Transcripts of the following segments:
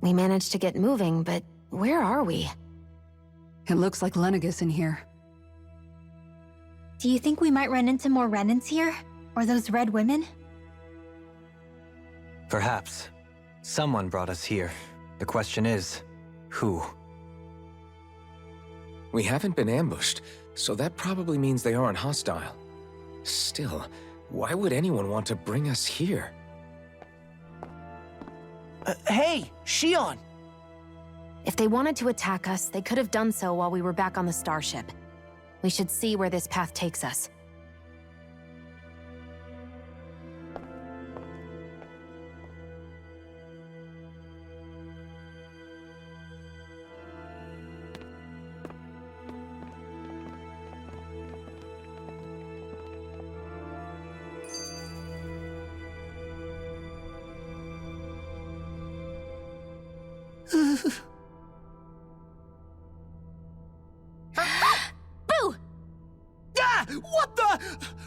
We managed to get moving, but where are we? It looks like Lenegis in here. Do you think we might run into more Renans here? Or those red women? Perhaps. Someone brought us here. The question is, who? We haven't been ambushed, so that probably means they aren't hostile. Still, why would anyone want to bring us here? Hey, Shionne! If they wanted to attack us, they could have done so while we were back on the starship. We should see where this path takes us. Boo! Ah! What the?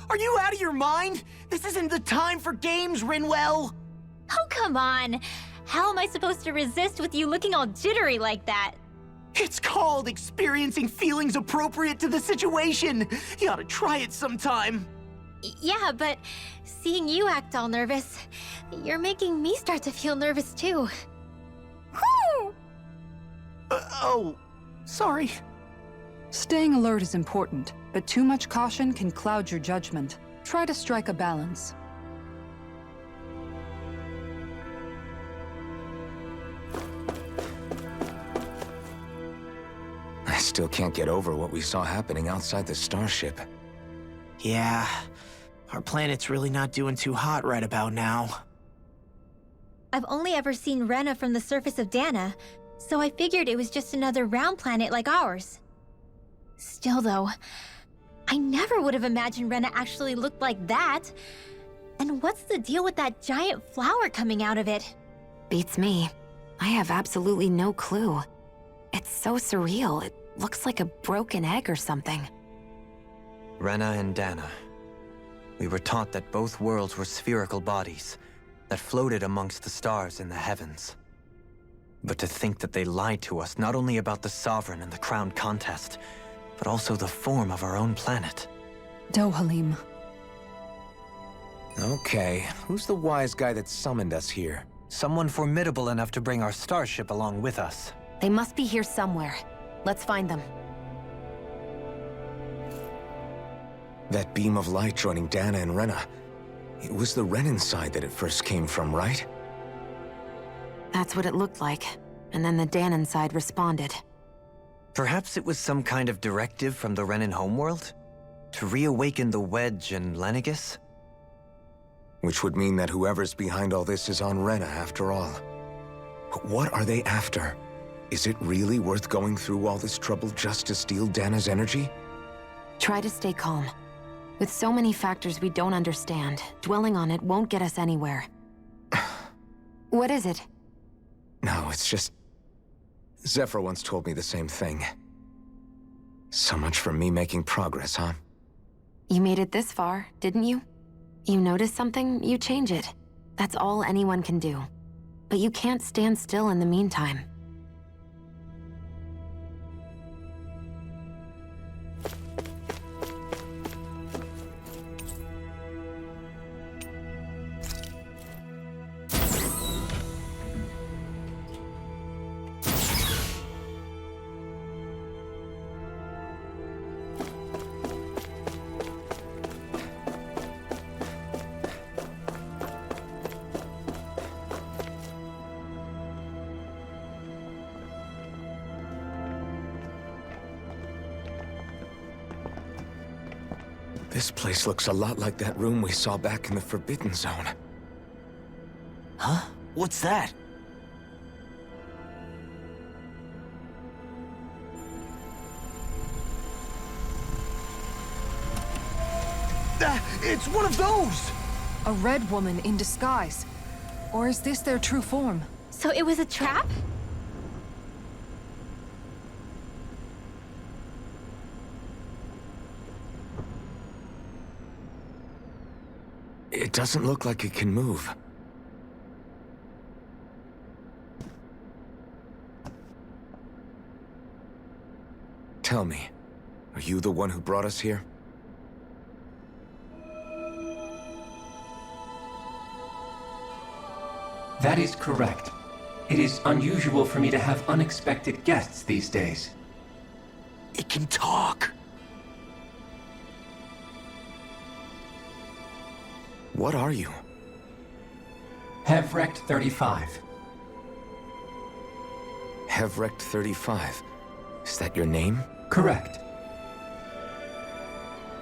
Are you out of your mind? This isn't the time for games, Rinwell! Oh, come on. How am I supposed to resist with you looking all jittery like that? It's called experiencing feelings appropriate to the situation. You ought to try it sometime. Yeah, but seeing you act all nervous, you're making me start to feel nervous too. Oh, sorry. Staying alert is important, but too much caution can cloud your judgment. Try to strike a balance. I still can't get over what we saw happening outside the starship. Yeah, our planet's really not doing too hot right about now. I've only ever seen Rena from the surface of Dana, so I figured it was just another round planet like ours. Still though, I never would have imagined Rena actually looked like that. And what's the deal with that giant flower coming out of it? Beats me. I have absolutely no clue. It's so surreal. It looks like a broken egg or something. Rena and Dana. We were taught that both worlds were spherical bodies that floated amongst the stars in the heavens. But to think that they lied to us not only about the Sovereign and the Crown contest, but also the form of our own planet. Dohalim. Okay, who's the wise guy that summoned us here? Someone formidable enough to bring our starship along with us. They must be here somewhere. Let's find them. That beam of light joining Dana and Rena. It was the Renan side that it first came from, right? That's what it looked like. And then the Danon side responded. Perhaps it was some kind of directive from the Renan homeworld? To reawaken the Wedge and Lenegis? Which would mean that whoever's behind all this is on Rena after all. But what are they after? Is it really worth going through all this trouble just to steal Dana's energy? Try to stay calm. With so many factors we don't understand, dwelling on it won't get us anywhere. What is it? No, it's just... Zephyr once told me the same thing. So much for me making progress, huh? You made it this far, didn't you? You notice something, you change it. That's all anyone can do. But you can't stand still in the meantime. This place looks a lot like that room we saw back in the Forbidden Zone. Huh? What's that? It's one of those! A red woman in disguise. Or is this their true form? So it was a trap? It doesn't look like it can move. Tell me, are you the one who brought us here? That is correct. It is unusual for me to have unexpected guests these days. It can talk. What are you? Hevrect 35. Hevrect 35. Is that your name? Correct.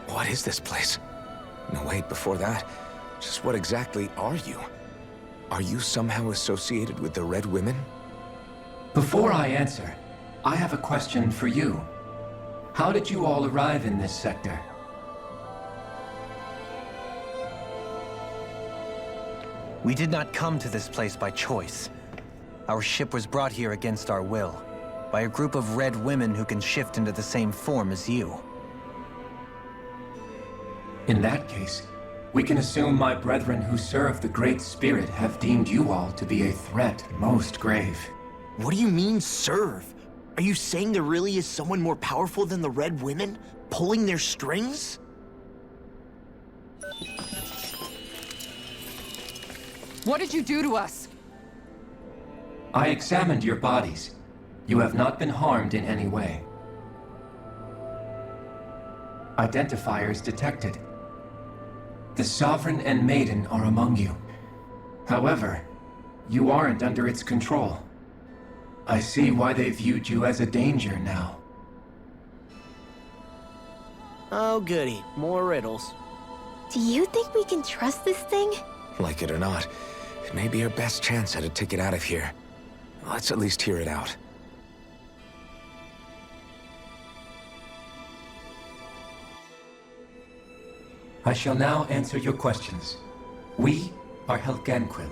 What is this place? No, wait, before that, just what exactly are you? Are you somehow associated with the Red Women? Before I answer, I have a question for you. How did you all arrive in this sector? We did not come to this place by choice. Our ship was brought here against our will, by a group of Red Women who can shift into the same form as you. In that case, we can assume my brethren who serve the Great Spirit have deemed you all to be a threat most grave. What do you mean, serve? Are you saying there really is someone more powerful than the Red Women, pulling their strings? What did you do to us? I examined your bodies. You have not been harmed in any way. Identifiers detected. The Sovereign and Maiden are among you. However, you aren't under its control. I see why they viewed you as a danger now. Oh goody, more riddles. Do you think we can trust this thing? Like it or not, it may be our best chance at a ticket out of here. Let's at least hear it out. I shall now answer your questions. We are Helganquil.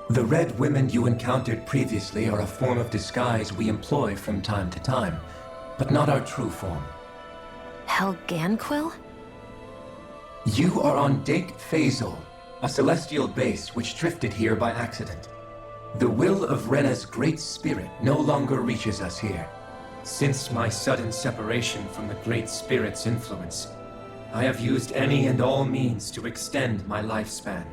The Red Women you encountered previously are a form of disguise we employ from time to time, but not our true form. Helganquil? You are on Daeq Faezol, a celestial base which drifted here by accident. The will of Rena's great spirit no longer reaches us here. Since my sudden separation from the Great Spirit's influence, I have used any and all means to extend my lifespan.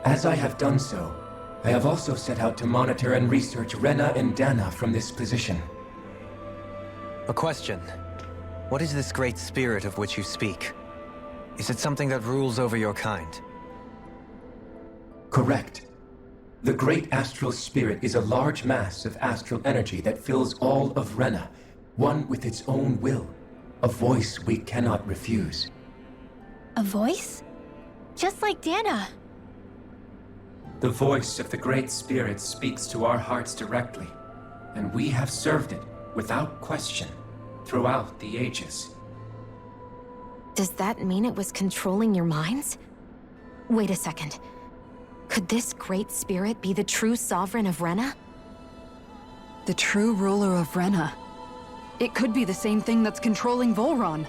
As I have done so, I have also set out to monitor and research Rena and Dana from this position. A question. What is this Great Spirit of which you speak? Is it something that rules over your kind? Correct. The Great Astral Spirit is a large mass of astral energy that fills all of Rena, one with its own will, a voice we cannot refuse. A voice? Just like Dana. The voice of the Great Spirit speaks to our hearts directly, and we have served it, without question, throughout the ages. Does that mean it was controlling your minds? Wait a second. Could this Great Spirit be the true Sovereign of Rena? The true ruler of Rena. It could be the same thing that's controlling Volron.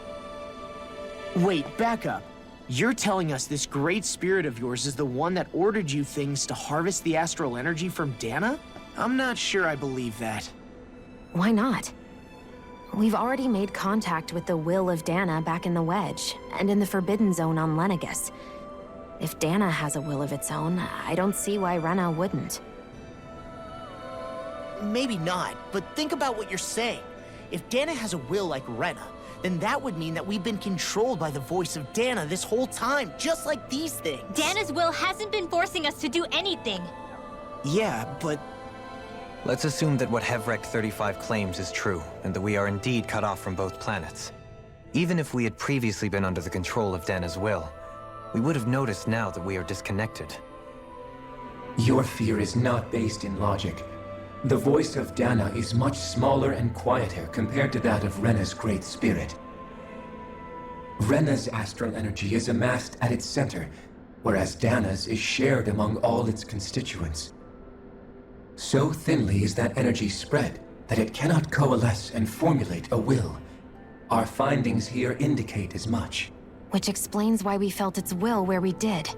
Wait, back up. You're telling us this Great Spirit of yours is the one that ordered you things to harvest the astral energy from Dana? I'm not sure I believe that. Why not? We've already made contact with the will of Dana back in the Wedge, and in the Forbidden Zone on Lenegus. If Dana has a will of its own, I don't see why Rena wouldn't. Maybe not, but think about what you're saying. If Dana has a will like Rena, then that would mean that we've been controlled by the voice of Dana this whole time, just like these things. Dana's will hasn't been forcing us to do anything. Yeah, but Let's assume that what Hevrect 35 claims is true, and that we are indeed cut off from both planets. Even if we had previously been under the control of Dana's will, we would have noticed now that we are disconnected. Your fear is not based in logic. The voice of Dana is much smaller and quieter compared to that of Rena's Great Spirit. Rena's astral energy is amassed at its center, whereas Dana's is shared among all its constituents. So thinly is that energy spread that it cannot coalesce and formulate a will. Our findings here indicate as much. Which explains why we felt its will where we did.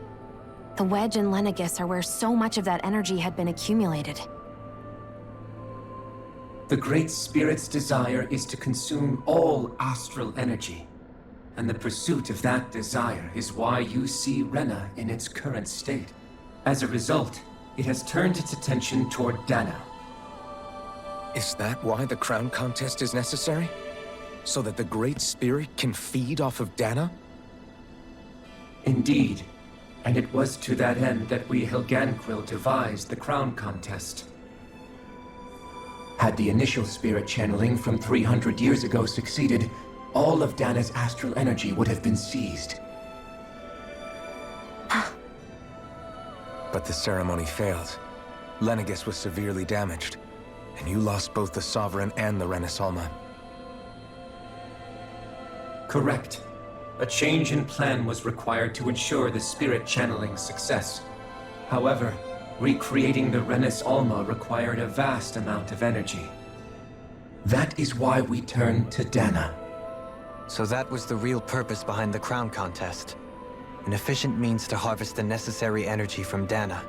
The Wedge and Lenegus are where so much of that energy had been accumulated. The Great Spirit's desire is to consume all astral energy. And the pursuit of that desire is why you see Rena in its current state. As a result, it has turned its attention toward Dana. Is that why the crown contest is necessary? So that the Great Spirit can feed off of Dana? Indeed. And it was to that end that we Helganquil devised the crown contest. Had the initial spirit channeling from 300 years ago succeeded, all of Dana's astral energy would have been seized. But the ceremony failed. Lenegis was severely damaged, and you lost both the Sovereign and the Renasalma. Correct. A change in plan was required to ensure the spirit channeling's success. However, recreating the Renis Alma required a vast amount of energy. That is why we turned to Dana. So that was the real purpose behind the crown contest. An efficient means to harvest the necessary energy from Dana.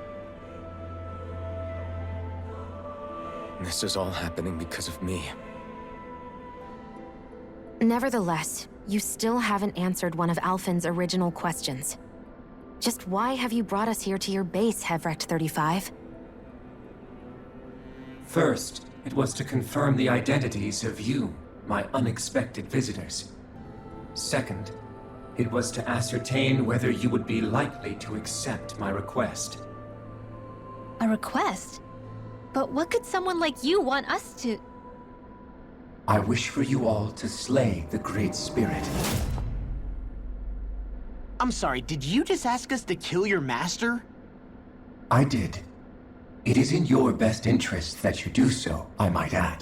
This is all happening because of me. Nevertheless, you still haven't answered one of Alphen's original questions. Just why have you brought us here to your base, Hevrecht 35? First, it was to confirm the identities of you, my unexpected visitors. Second, it was to ascertain whether you would be likely to accept my request. A request? But what could someone like you want us to... I wish for you all to slay the Great Spirit. I'm sorry, did you just ask us to kill your master? I did. It is in your best interest that you do so, I might add.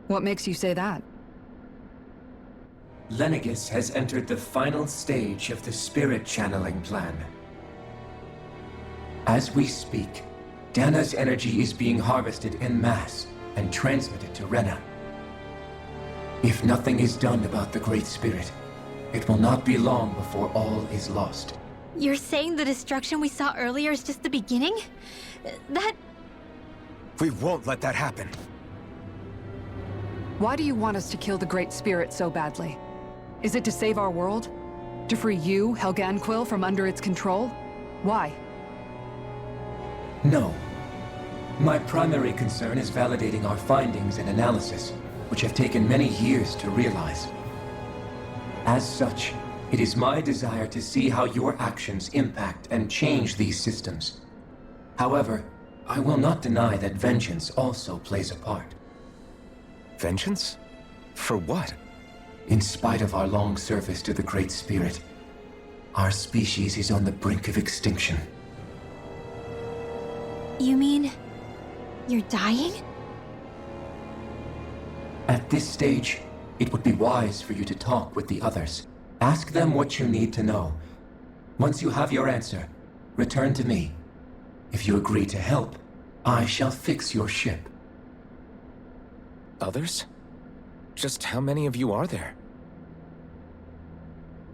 What makes you say that? Lenegis has entered the final stage of the spirit channeling plan. As we speak, Dana's energy is being harvested en masse and transmitted to Rena. If nothing is done about the Great Spirit, it will not be long before all is lost. You're saying the destruction we saw earlier is just the beginning? That... We won't let that happen. Why do you want us to kill the Great Spirit so badly? Is it to save our world? To free you, Helganquil, from under its control? Why? No. My primary concern is validating our findings and analysis, which have taken many years to realize. As such, it is my desire to see how your actions impact and change these systems. However, I will not deny that vengeance also plays a part. Vengeance? For what? In spite of our long service to the Great Spirit, our species is on the brink of extinction. You mean... you're dying? At this stage, it would be wise for you to talk with the others. Ask them what you need to know. Once you have your answer, return to me. If you agree to help, I shall fix your ship. Others? Just how many of you are there?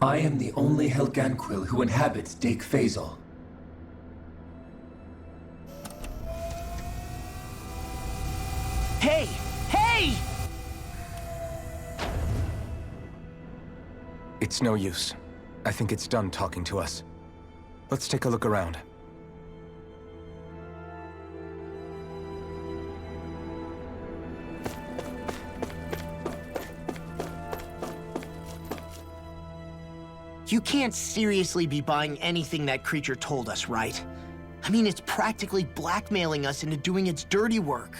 I am the only Helganquil who inhabits Daeq Faezol. Hey! Hey! It's no use. I think it's done talking to us. Let's take a look around. You can't seriously be buying anything that creature told us, right? I mean, it's practically blackmailing us into doing its dirty work.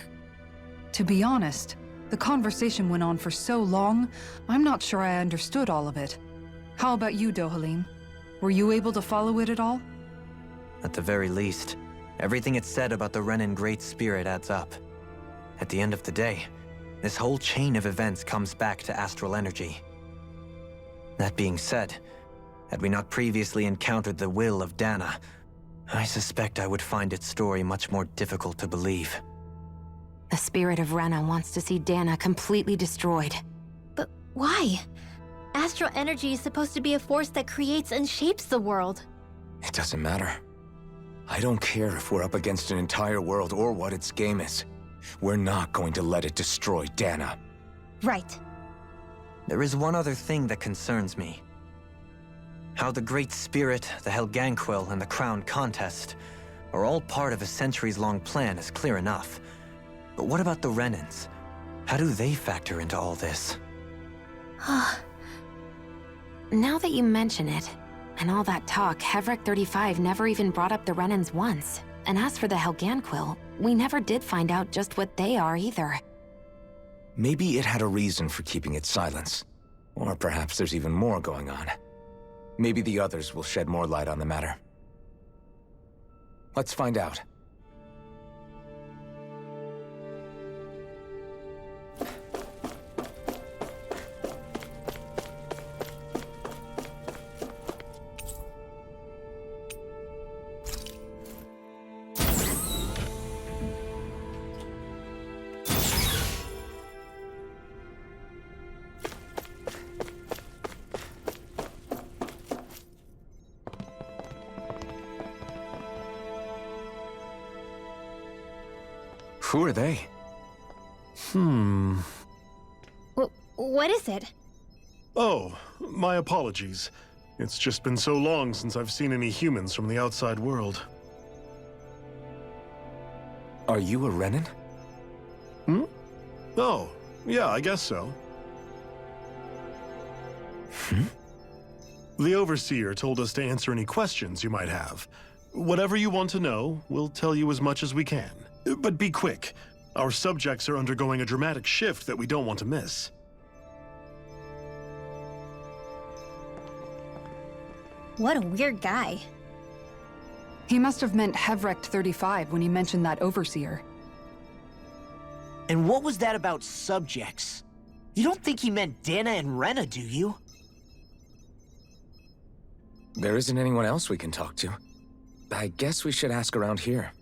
To be honest, the conversation went on for so long, I'm not sure I understood all of it. How about you, Dohalim? Were you able to follow it at all? At the very least, everything it said about the Renin Great Spirit adds up. At the end of the day, this whole chain of events comes back to astral energy. That being said, had we not previously encountered the will of Dana, I suspect I would find its story much more difficult to believe. The spirit of Rena wants to see Dana completely destroyed. But why? Astral energy is supposed to be a force that creates and shapes the world. It doesn't matter. I don't care if we're up against an entire world or what its game is. We're not going to let it destroy Dana. Right. There is one other thing that concerns me. How the Great Spirit, the Helganquil, and the Crown Contest are all part of a centuries-long plan is clear enough. But what about the Renans? How do they factor into all this? Now that you mention it, and all that talk, Hevrek 35 never even brought up the Renans once. And as for the Helganquil, we never did find out just what they are either. Maybe it had a reason for keeping its silence. Or perhaps there's even more going on. Maybe the others will shed more light on the matter. Let's find out. Who are they? What is it? Oh, my apologies. It's just been so long since I've seen any humans from the outside world. Are you a Renan? Oh, yeah, I guess so. The Overseer told us to answer any questions you might have. Whatever you want to know, we'll tell you as much as we can. But be quick. Our subjects are undergoing a dramatic shift that we don't want to miss. What a weird guy. He must have meant Hevrek 35 when he mentioned that Overseer. And what was that about subjects? You don't think he meant Dana and Rena, do you? There isn't anyone else we can talk to. I guess we should ask around here.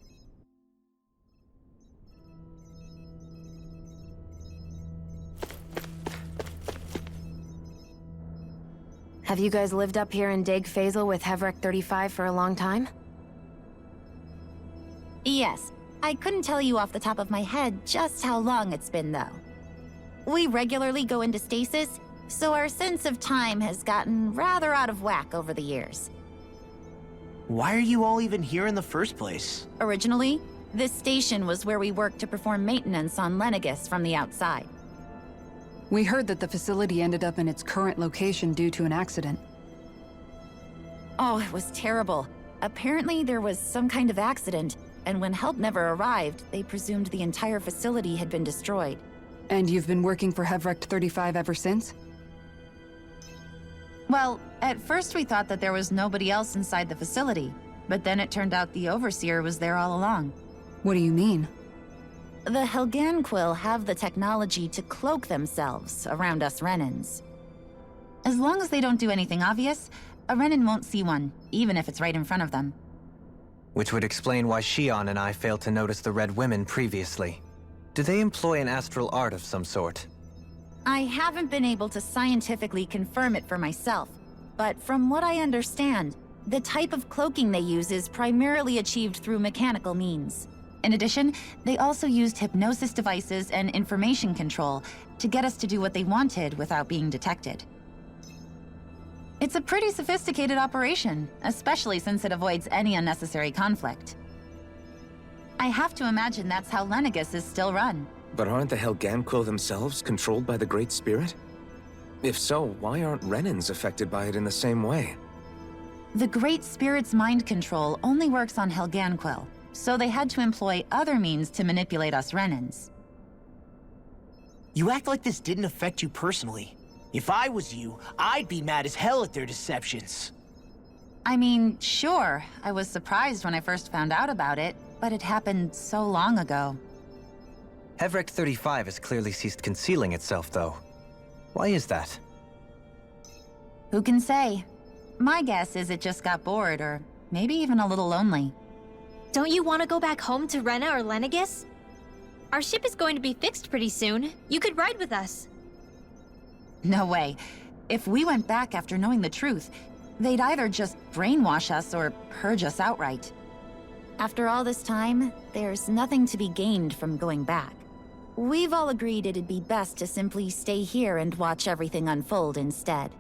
Have you guys lived up here in Daeq Faezol with Hevrek 35 for a long time? Yes. I couldn't tell you off the top of my head just how long it's been, though. We regularly go into stasis, so our sense of time has gotten rather out of whack over the years. Why are you all even here in the first place? Originally, this station was where we worked to perform maintenance on Lenegis from the outside. We heard that the facility ended up in its current location due to an accident. Oh, it was terrible. Apparently there was some kind of accident, and when help never arrived, they presumed the entire facility had been destroyed. And you've been working for Hevrek 35 ever since? Well, at first we thought that there was nobody else inside the facility, but then it turned out the Overseer was there all along. What do you mean? The Helganquil have the technology to cloak themselves around us Renans. As long as they don't do anything obvious, a Renan won't see one, even if it's right in front of them. Which would explain why Shionne and I failed to notice the Red Women previously. Do they employ an astral art of some sort? I haven't been able to scientifically confirm it for myself, but from what I understand, the type of cloaking they use is primarily achieved through mechanical means. In addition, they also used hypnosis devices and information control to get us to do what they wanted without being detected. It's a pretty sophisticated operation, especially since it avoids any unnecessary conflict. I have to imagine that's how Lenegis is still run. But aren't the Helganquil themselves controlled by the Great Spirit? If so, why aren't Renans affected by it in the same way? The Great Spirit's mind control only works on Helganquil, so they had to employ other means to manipulate us Renans. You act like this didn't affect you personally. If I was you, I'd be mad as hell at their deceptions. I mean, sure, I was surprised when I first found out about it, but it happened so long ago. Hevrek 35 has clearly ceased concealing itself, though. Why is that? Who can say? My guess is it just got bored, or maybe even a little lonely. Don't you want to go back home to Rena or Lenegis? Our ship is going to be fixed pretty soon. You could ride with us. No way. If we went back after knowing the truth, they'd either just brainwash us or purge us outright. After all this time, there's nothing to be gained from going back. We've all agreed it'd be best to simply stay here and watch everything unfold instead.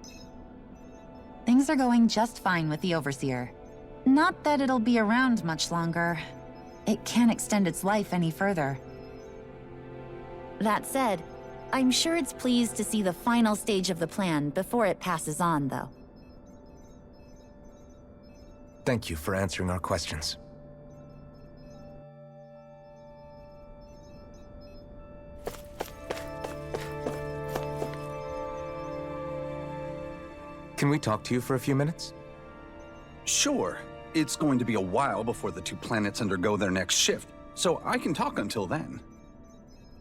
Things are going just fine with the Overseer. Not that it'll be around much longer. It can't extend its life any further. That said, I'm sure it's pleased to see the final stage of the plan before it passes on, though. Thank you for answering our questions. Can we talk to you for a few minutes? Sure. It's going to be a while before the two planets undergo their next shift, so I can talk until then.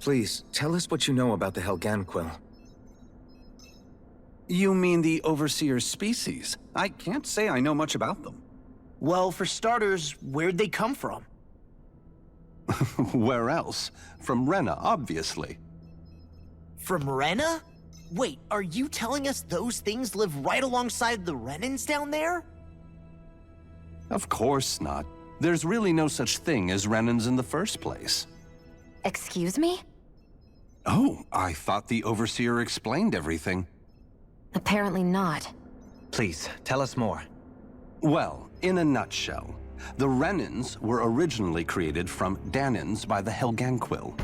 Please, tell us what you know about the Helganquil. You mean the Overseer's species? I can't say I know much about them. Well, for starters, where'd they come from? Where else? From Rena, obviously. From Rena? Wait, are you telling us those things live right alongside the Renans down there? Of course not. There's really no such thing as Renans in the first place. Excuse me? Oh, I thought the Overseer explained everything. Apparently not. Please, tell us more. Well, in a nutshell, the Renans were originally created from Danans by the Helganquil.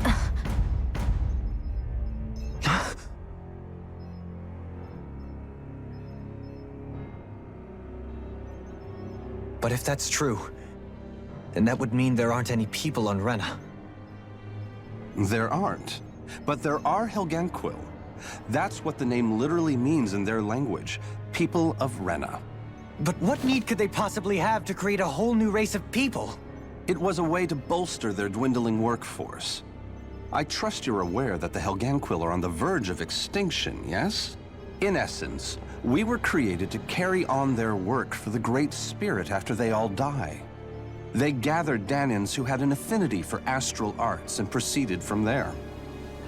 But if that's true, then that would mean there aren't any people on Rena. There aren't, but there are Helganquil. That's what the name literally means in their language, people of Rena. But what need could they possibly have to create a whole new race of people? It was a way to bolster their dwindling workforce. I trust you're aware that the Helganquil are on the verge of extinction, yes? In essence, we were created to carry on their work for the Great Spirit after they all die. They gathered Danans who had an affinity for astral arts and proceeded from there.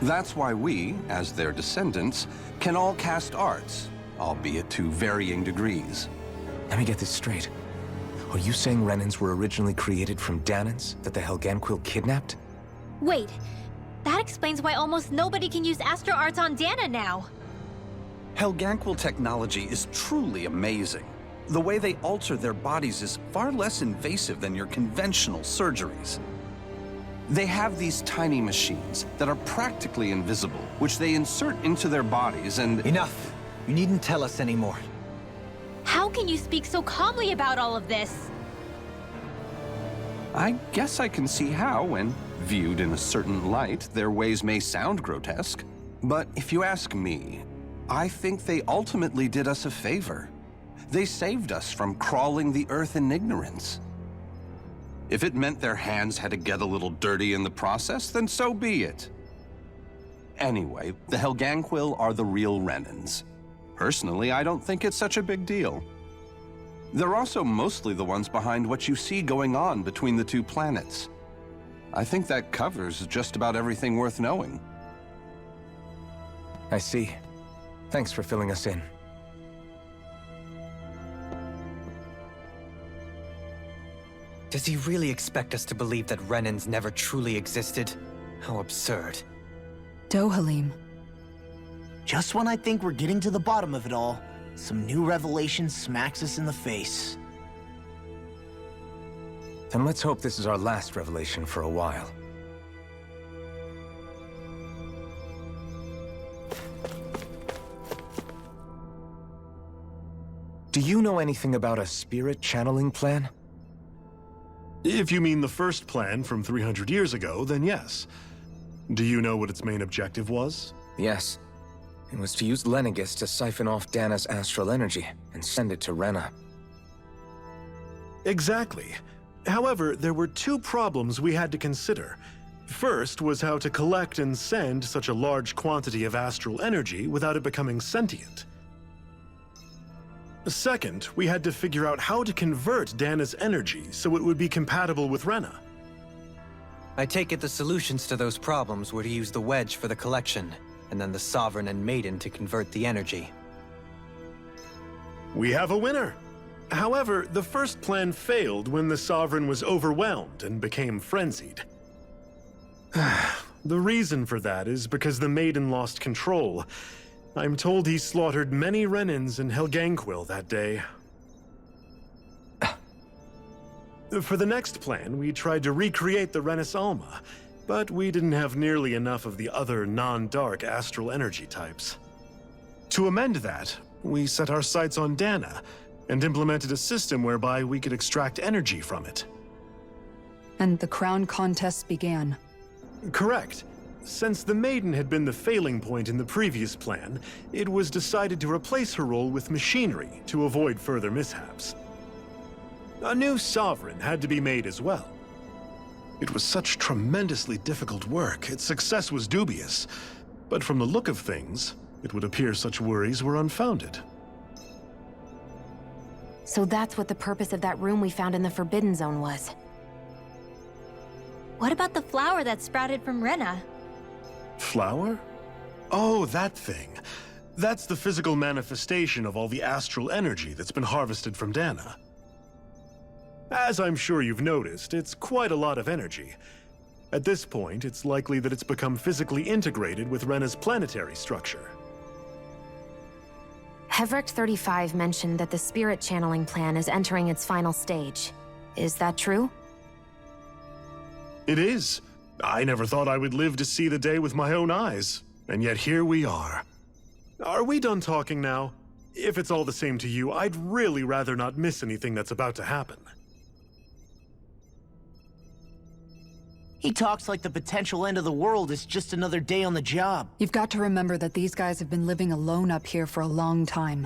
That's why we, as their descendants, can all cast arts, albeit to varying degrees. Let me get this straight. Are you saying Renans were originally created from Danans that the Helganquil kidnapped? Wait, that explains why almost nobody can use astral arts on Dana now. Helganquil technology is truly amazing. The way they alter their bodies is far less invasive than your conventional surgeries. They have these tiny machines that are practically invisible, which they insert into their bodies and— Enough! You needn't tell us anymore. How can you speak so calmly about all of this? I guess I can see how, when viewed in a certain light, their ways may sound grotesque. But if you ask me, I think they ultimately did us a favor. They saved us from crawling the earth in ignorance. If it meant their hands had to get a little dirty in the process, then so be it. Anyway, the Helganquil are the real Renans. Personally, I don't think it's such a big deal. They're also mostly the ones behind what you see going on between the two planets. I think that covers just about everything worth knowing. I see. Thanks for filling us in. Does he really expect us to believe that Renans never truly existed? How absurd. Dohalim. Just when I think we're getting to the bottom of it all, some new revelation smacks us in the face. Then let's hope this is our last revelation for a while. Do you know anything about a spirit channeling plan? If you mean the first plan from 300 years ago, then yes. Do you know what its main objective was? Yes. It was to use Lenegis to siphon off Dana's astral energy and send it to Rena. Exactly. However, there were two problems we had to consider. First was how to collect and send such a large quantity of astral energy without it becoming sentient. Second, we had to figure out how to convert Dana's energy so it would be compatible with Rena. I take it the solutions to those problems were to use the wedge for the collection, and then the Sovereign and Maiden to convert the energy. We have a winner! However, the first plan failed when the Sovereign was overwhelmed and became frenzied. The reason for that is because the Maiden lost control. I'm told he slaughtered many Renans in Helganquil that day. For the next plan, we tried to recreate the Renus Alma, but we didn't have nearly enough of the other non-dark astral energy types. To amend that, we set our sights on Dana, and implemented a system whereby we could extract energy from it. And the crown contest began. Correct. Since the Maiden had been the failing point in the previous plan, it was decided to replace her role with machinery to avoid further mishaps. A new Sovereign had to be made as well. It was such tremendously difficult work, its success was dubious. But from the look of things, it would appear such worries were unfounded. So that's what the purpose of that room we found in the Forbidden Zone was. What about the flower that sprouted from Rena? Flower? Oh, that thing. That's the physical manifestation of all the astral energy that's been harvested from Dana. As I'm sure you've noticed, it's quite a lot of energy. At this point, it's likely that it's become physically integrated with Rena's planetary structure. Hevrecht 35 mentioned that the spirit channeling plan is entering its final stage. Is that true? It is. I never thought I would live to see the day with my own eyes, and yet here we are. Are we done talking now? If it's all the same to you, I'd really rather not miss anything that's about to happen. He talks like the potential end of the world is just another day on the job. You've got to remember that these guys have been living alone up here for a long time.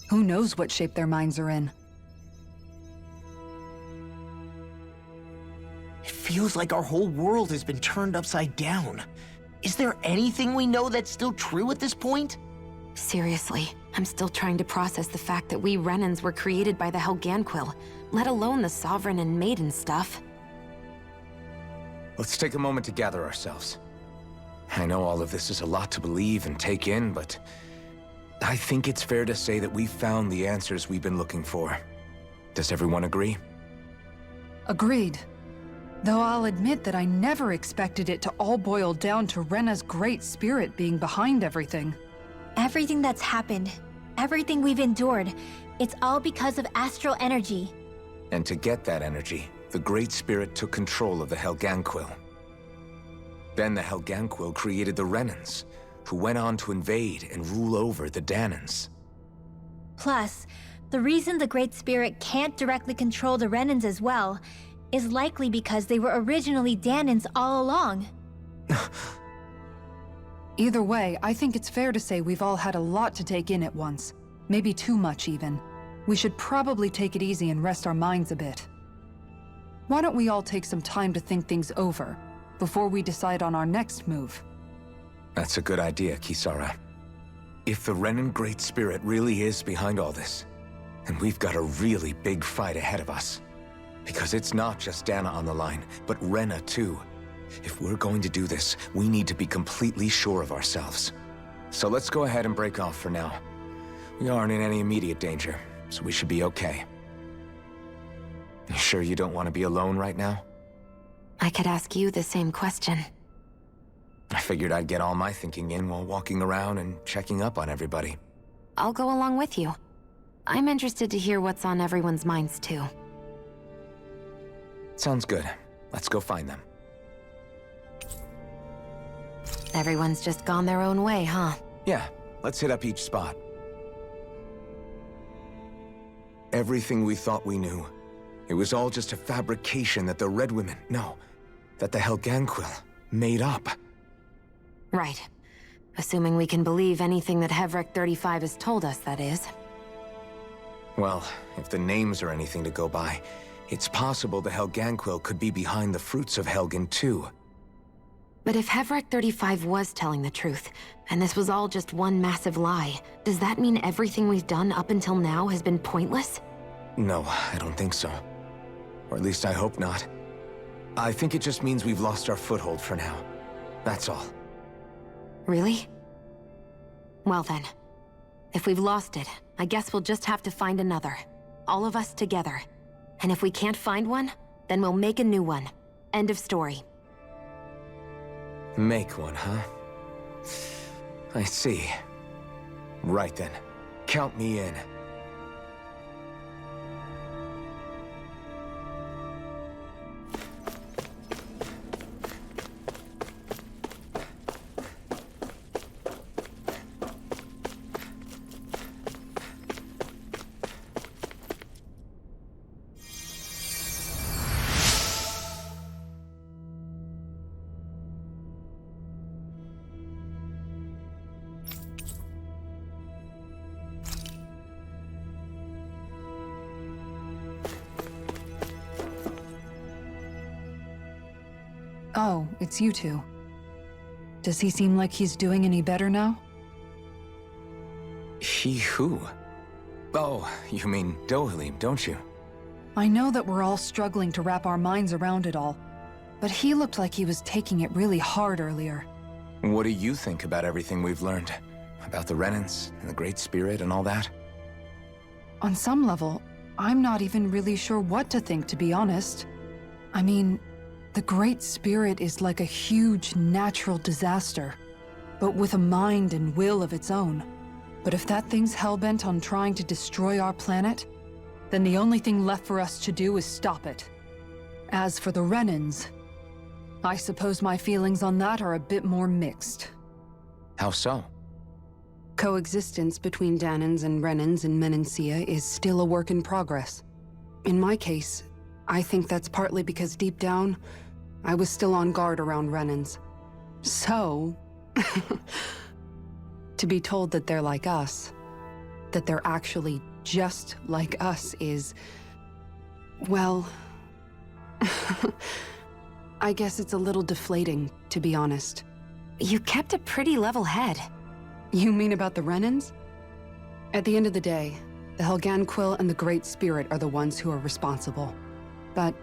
Who knows what shape their minds are in? It feels like our whole world has been turned upside down. Is there anything we know that's still true at this point? Seriously, I'm still trying to process the fact that we Renans were created by the Helganquil, let alone the Sovereign and Maiden stuff. Let's take a moment to gather ourselves. I know all of this is a lot to believe and take in, but I think it's fair to say that we've found the answers we've been looking for. Does everyone agree? Agreed. Though I'll admit that I never expected it to all boil down to Rena's great spirit being behind everything. Everything that's happened, everything we've endured, it's all because of astral energy. And to get that energy, the Great Spirit took control of the Helganquil. Then the Helganquil created the Renans, who went on to invade and rule over the Danans. Plus, the reason the Great Spirit can't directly control the Renans as well is likely because they were originally Danans all along. Either way, I think it's fair to say we've all had a lot to take in at once. Maybe too much, even. We should probably take it easy and rest our minds a bit. Why don't we all take some time to think things over, before we decide on our next move? That's a good idea, Kisara. If the Renan Great Spirit really is behind all this, then we've got a really big fight ahead of us. Because it's not just Dana on the line, but Rena too. If we're going to do this, we need to be completely sure of ourselves. So let's go ahead and break off for now. We aren't in any immediate danger, so we should be okay. You sure you don't want to be alone right now? I could ask you the same question. I figured I'd get all my thinking in while walking around and checking up on everybody. I'll go along with you. I'm interested to hear what's on everyone's minds, too. Sounds good. Let's go find them. Everyone's just gone their own way, huh? Yeah, let's hit up each spot. Everything we thought we knew, it was all just a fabrication that the Red Women, no, that the Helganquil made up. Right. Assuming we can believe anything that Hevrecht 35 has told us, that is. Well, if the names are anything to go by, it's possible the Helganquil could be behind the fruits of Helgen too. But if Hevrecht 35 was telling the truth, and this was all just one massive lie, does that mean everything we've done up until now has been pointless? No, I don't think so. Or at least I hope not. I think it just means we've lost our foothold for now. That's all. Really? Well then, if we've lost it, I guess we'll just have to find another. all of us together. And if we can't find one, then we'll make a new one. End of story. Make one, huh? I see. Right then. Count me in. Oh, it's you two. Does he seem like he's doing any better now? He who? Oh, you mean Dohalim, don't you? I know that we're all struggling to wrap our minds around it all, but he looked like he was taking it really hard earlier. What do you think about everything we've learned? About the Renans and the Great Spirit and all that? On some level, I'm not even really sure what to think, to be honest. I mean, the Great Spirit is like a huge natural disaster, but with a mind and will of its own. But if that thing's hellbent on trying to destroy our planet, then the only thing left for us to do is stop it. As for the Renans, I suppose my feelings on that are a bit more mixed. How so? Coexistence between Dahnans and Renans in Menancia is still a work in progress. In my case, I think that's partly because deep down, I was still on guard around Renans. So, to be told that they're like us, that they're actually just like us is, well, I guess it's a little deflating, to be honest. You kept a pretty level head. You mean about the Renans? At the end of the day, the Helgan Quill and the Great Spirit are the ones who are responsible. But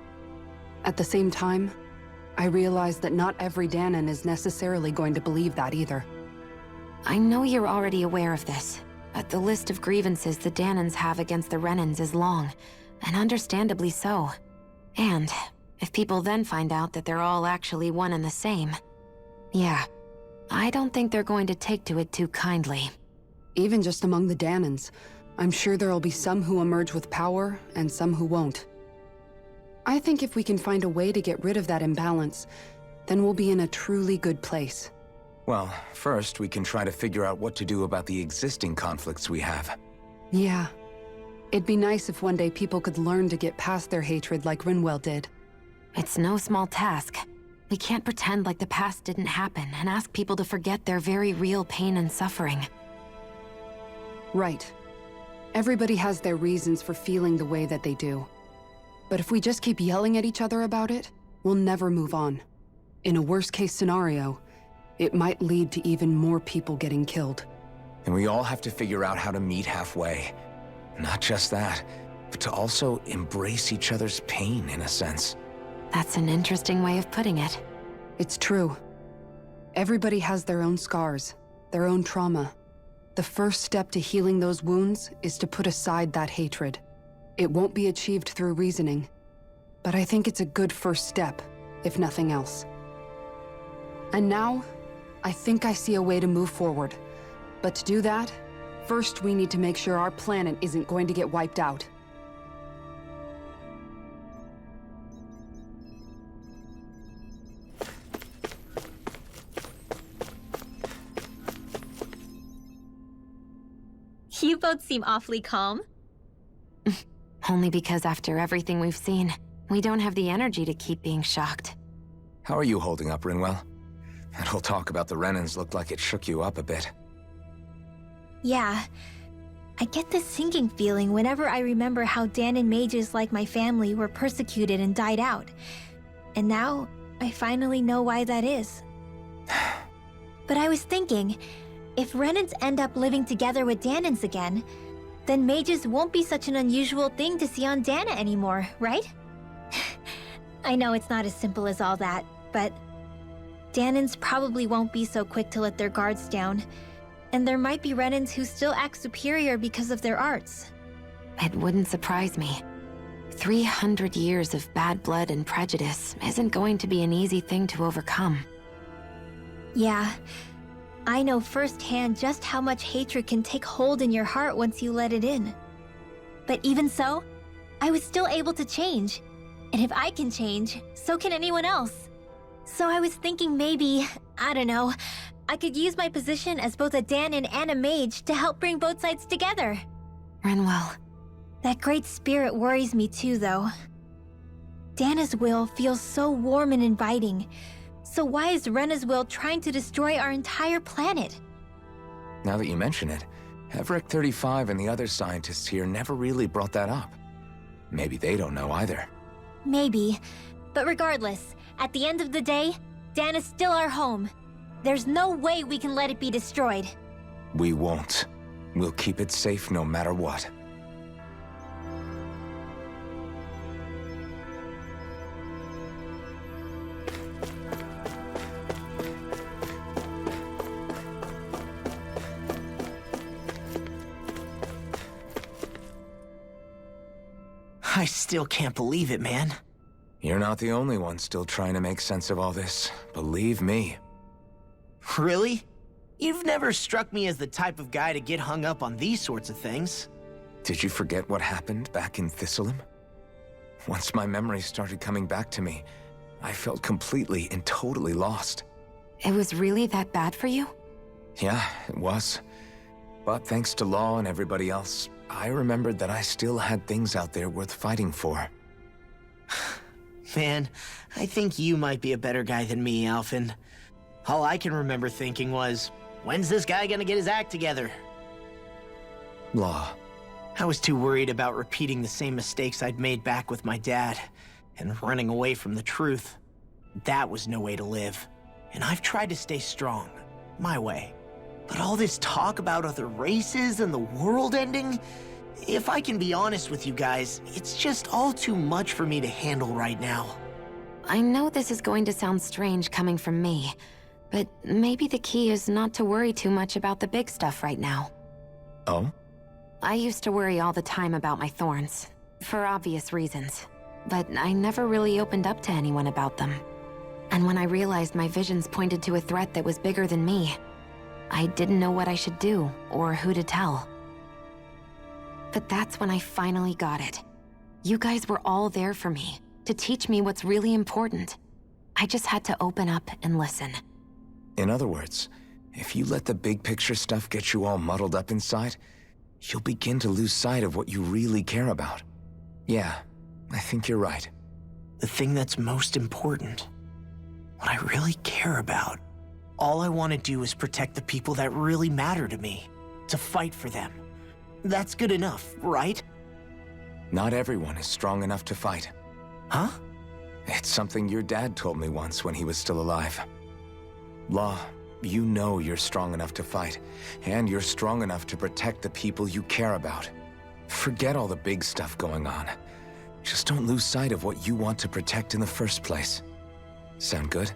at the same time, I realize that not every Dahnan is necessarily going to believe that either. I know you're already aware of this, but the list of grievances the Dahnans have against the Renans is long, and understandably so. And if people then find out that they're all actually one and the same, yeah, I don't think they're going to take to it too kindly. Even just among the Dahnans, I'm sure there'll be some who emerge with power and some who won't. I think if we can find a way to get rid of that imbalance, then we'll be in a truly good place. Well, first we can try to figure out what to do about the existing conflicts we have. Yeah. It'd be nice if one day people could learn to get past their hatred like Rinwell did. It's no small task. We can't pretend like the past didn't happen and ask people to forget their very real pain and suffering. Right. Everybody has their reasons for feeling the way that they do. But if we just keep yelling at each other about it, we'll never move on. In a worst-case scenario, it might lead to even more people getting killed. And we all have to figure out how to meet halfway. Not just that, but to also embrace each other's pain, in a sense. That's an interesting way of putting it. It's true. Everybody has their own scars, their own trauma. The first step to healing those wounds is to put aside that hatred. It won't be achieved through reasoning, but I think it's a good first step, if nothing else. And now, I think I see a way to move forward. But to do that, first we need to make sure our planet isn't going to get wiped out. You both seem awfully calm. Only because after everything we've seen, we don't have the energy to keep being shocked. How are you holding up, Rinwell? That whole talk about the Renans looked like it shook you up a bit. Yeah. I get this sinking feeling whenever I remember how Dahnan mages like my family were persecuted and died out. And now, I finally know why that is. But I was thinking, if Renans end up living together with Dahnans again, then mages won't be such an unusual thing to see on Dahna anymore, right? I know it's not as simple as all that, but Dahnans probably won't be so quick to let their guards down, and there might be Renans who still act superior because of their arts. It wouldn't surprise me. 300 years of bad blood and prejudice isn't going to be an easy thing to overcome. Yeah, I know firsthand just how much hatred can take hold in your heart once you let it in. But even so, I was still able to change. And if I can change, so can anyone else. So I was thinking maybe, I don't know, I could use my position as both a Daenan and a mage to help bring both sides together. Rinwell. That great spirit worries me too, though. Dana's will feels so warm and inviting. So why is Rena's will trying to destroy our entire planet? Now that you mention it, Everett 35 and the other scientists here never really brought that up. Maybe they don't know either. Maybe. But regardless, at the end of the day, Dana's still our home. There's no way we can let it be destroyed. We won't. We'll keep it safe no matter what. I still can't believe it, man. You're not the only one still trying to make sense of all this. Believe me. Really? You've never struck me as the type of guy to get hung up on these sorts of things. Did you forget what happened back in Thistleum? Once my memories started coming back to me, I felt completely and totally lost. It was really that bad for you? Yeah, it was. But thanks to Law and everybody else, I remembered that I still had things out there worth fighting for. Man, I think you might be a better guy than me, Alphen. All I can remember thinking was, when's this guy gonna get his act together? Law. I was too worried about repeating the same mistakes I'd made back with my dad, and running away from the truth. That was no way to live. And I've tried to stay strong, my way. But all this talk about other races and the world ending, if I can be honest with you guys, it's just all too much for me to handle right now. I know this is going to sound strange coming from me, but maybe the key is not to worry too much about the big stuff right now. Oh? I used to worry all the time about my thorns, for obvious reasons, but I never really opened up to anyone about them. And when I realized my visions pointed to a threat that was bigger than me, I didn't know what I should do or who to tell. But that's when I finally got it. You guys were all there for me, to teach me what's really important. I just had to open up and listen. In other words, if you let the big picture stuff get you all muddled up inside, you'll begin to lose sight of what you really care about. Yeah, I think you're right. The thing that's most important, what I really care about, all I want to do is protect the people that really matter to me, to fight for them. That's good enough, right? Not everyone is strong enough to fight. Huh? It's something your dad told me once when he was still alive. Law, you know you're strong enough to fight, and you're strong enough to protect the people you care about. Forget all the big stuff going on. Just don't lose sight of what you want to protect in the first place. Sound good?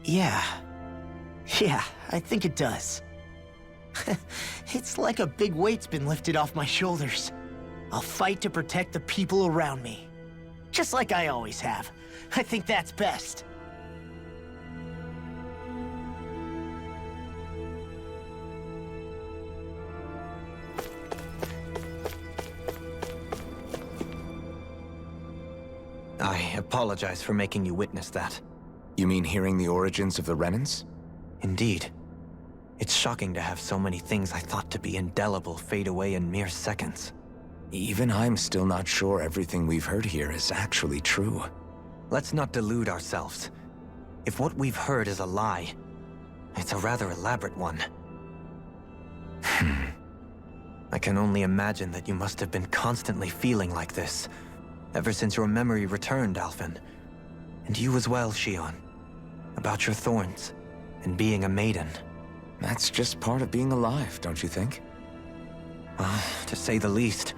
Yeah, I think it does. It's like a big weight's been lifted off my shoulders. I'll fight to protect the people around me. Just like I always have. I think that's best. I apologize for making you witness that. You mean hearing the origins of the Renans? Indeed. It's shocking to have so many things I thought to be indelible fade away in mere seconds. Even I'm still not sure everything we've heard here is actually true. Let's not delude ourselves. If what we've heard is a lie, it's a rather elaborate one. I can only imagine that you must have been constantly feeling like this, ever since your memory returned, Alphen. And you as well, Shionne. About your thorns, and being a maiden. That's just part of being alive, don't you think? Well, to say the least.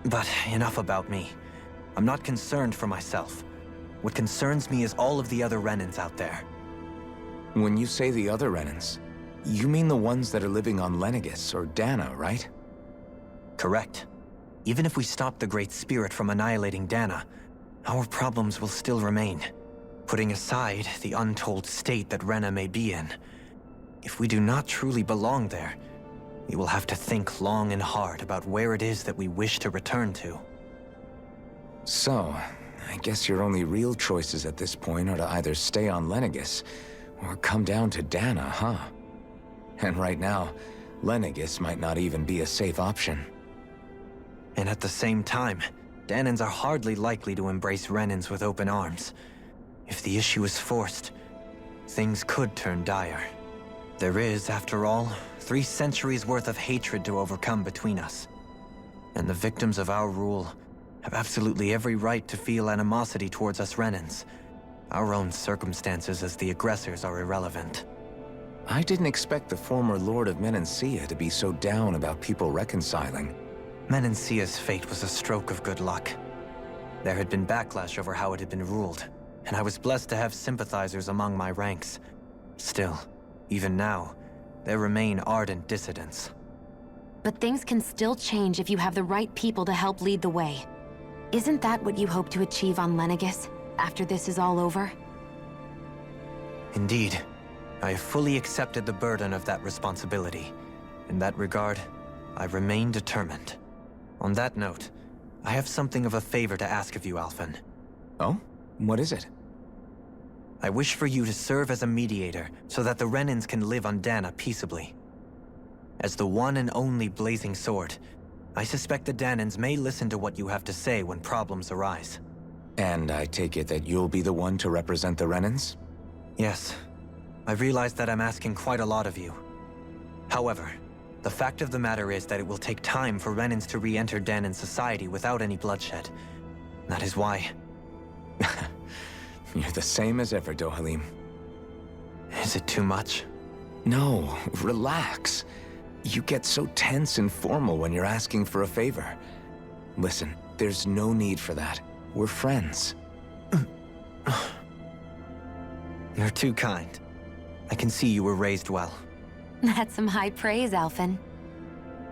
But enough about me. I'm not concerned for myself. What concerns me is all of the other Renans out there. When you say the other Renans, you mean the ones that are living on Lenegis or Dana, right? Correct. Even if we stop the Great Spirit from annihilating Dana, our problems will still remain. Putting aside the untold state that Rena may be in, if we do not truly belong there, we will have to think long and hard about where it is that we wish to return to. So, I guess your only real choices at this point are to either stay on Lenegis, or come down to Dana, huh? And right now, Lenegis might not even be a safe option. And at the same time, Danans are hardly likely to embrace Renans with open arms. If the issue is forced, things could turn dire. There is, after all, 3 centuries worth of hatred to overcome between us. And the victims of our rule have absolutely every right to feel animosity towards us Renans. Our own circumstances as the aggressors are irrelevant. I didn't expect the former Lord of Menancia to be so down about people reconciling. Menancia's fate was a stroke of good luck. There had been backlash over how it had been ruled, and I was blessed to have sympathizers among my ranks. Still, even now, there remain ardent dissidents. But things can still change if you have the right people to help lead the way. Isn't that what you hope to achieve on Lenegis, after this is all over? Indeed. I have fully accepted the burden of that responsibility. In that regard, I remain determined. On that note, I have something of a favor to ask of you, Alphen. Oh? What is it? I wish for you to serve as a mediator so that the Renans can live on Dana peaceably. As the one and only Blazing Sword, I suspect the Danans may listen to what you have to say when problems arise. And I take it that you'll be the one to represent the Renans? Yes. I realize that I'm asking quite a lot of you. However, the fact of the matter is that it will take time for Renans to re-enter Danan society without any bloodshed. That is why... You're the same as ever, Dohalim. Is it too much? No, relax. You get so tense and formal when you're asking for a favor. Listen, there's no need for that. We're friends. You're too kind. I can see you were raised well. That's some high praise, Alphen.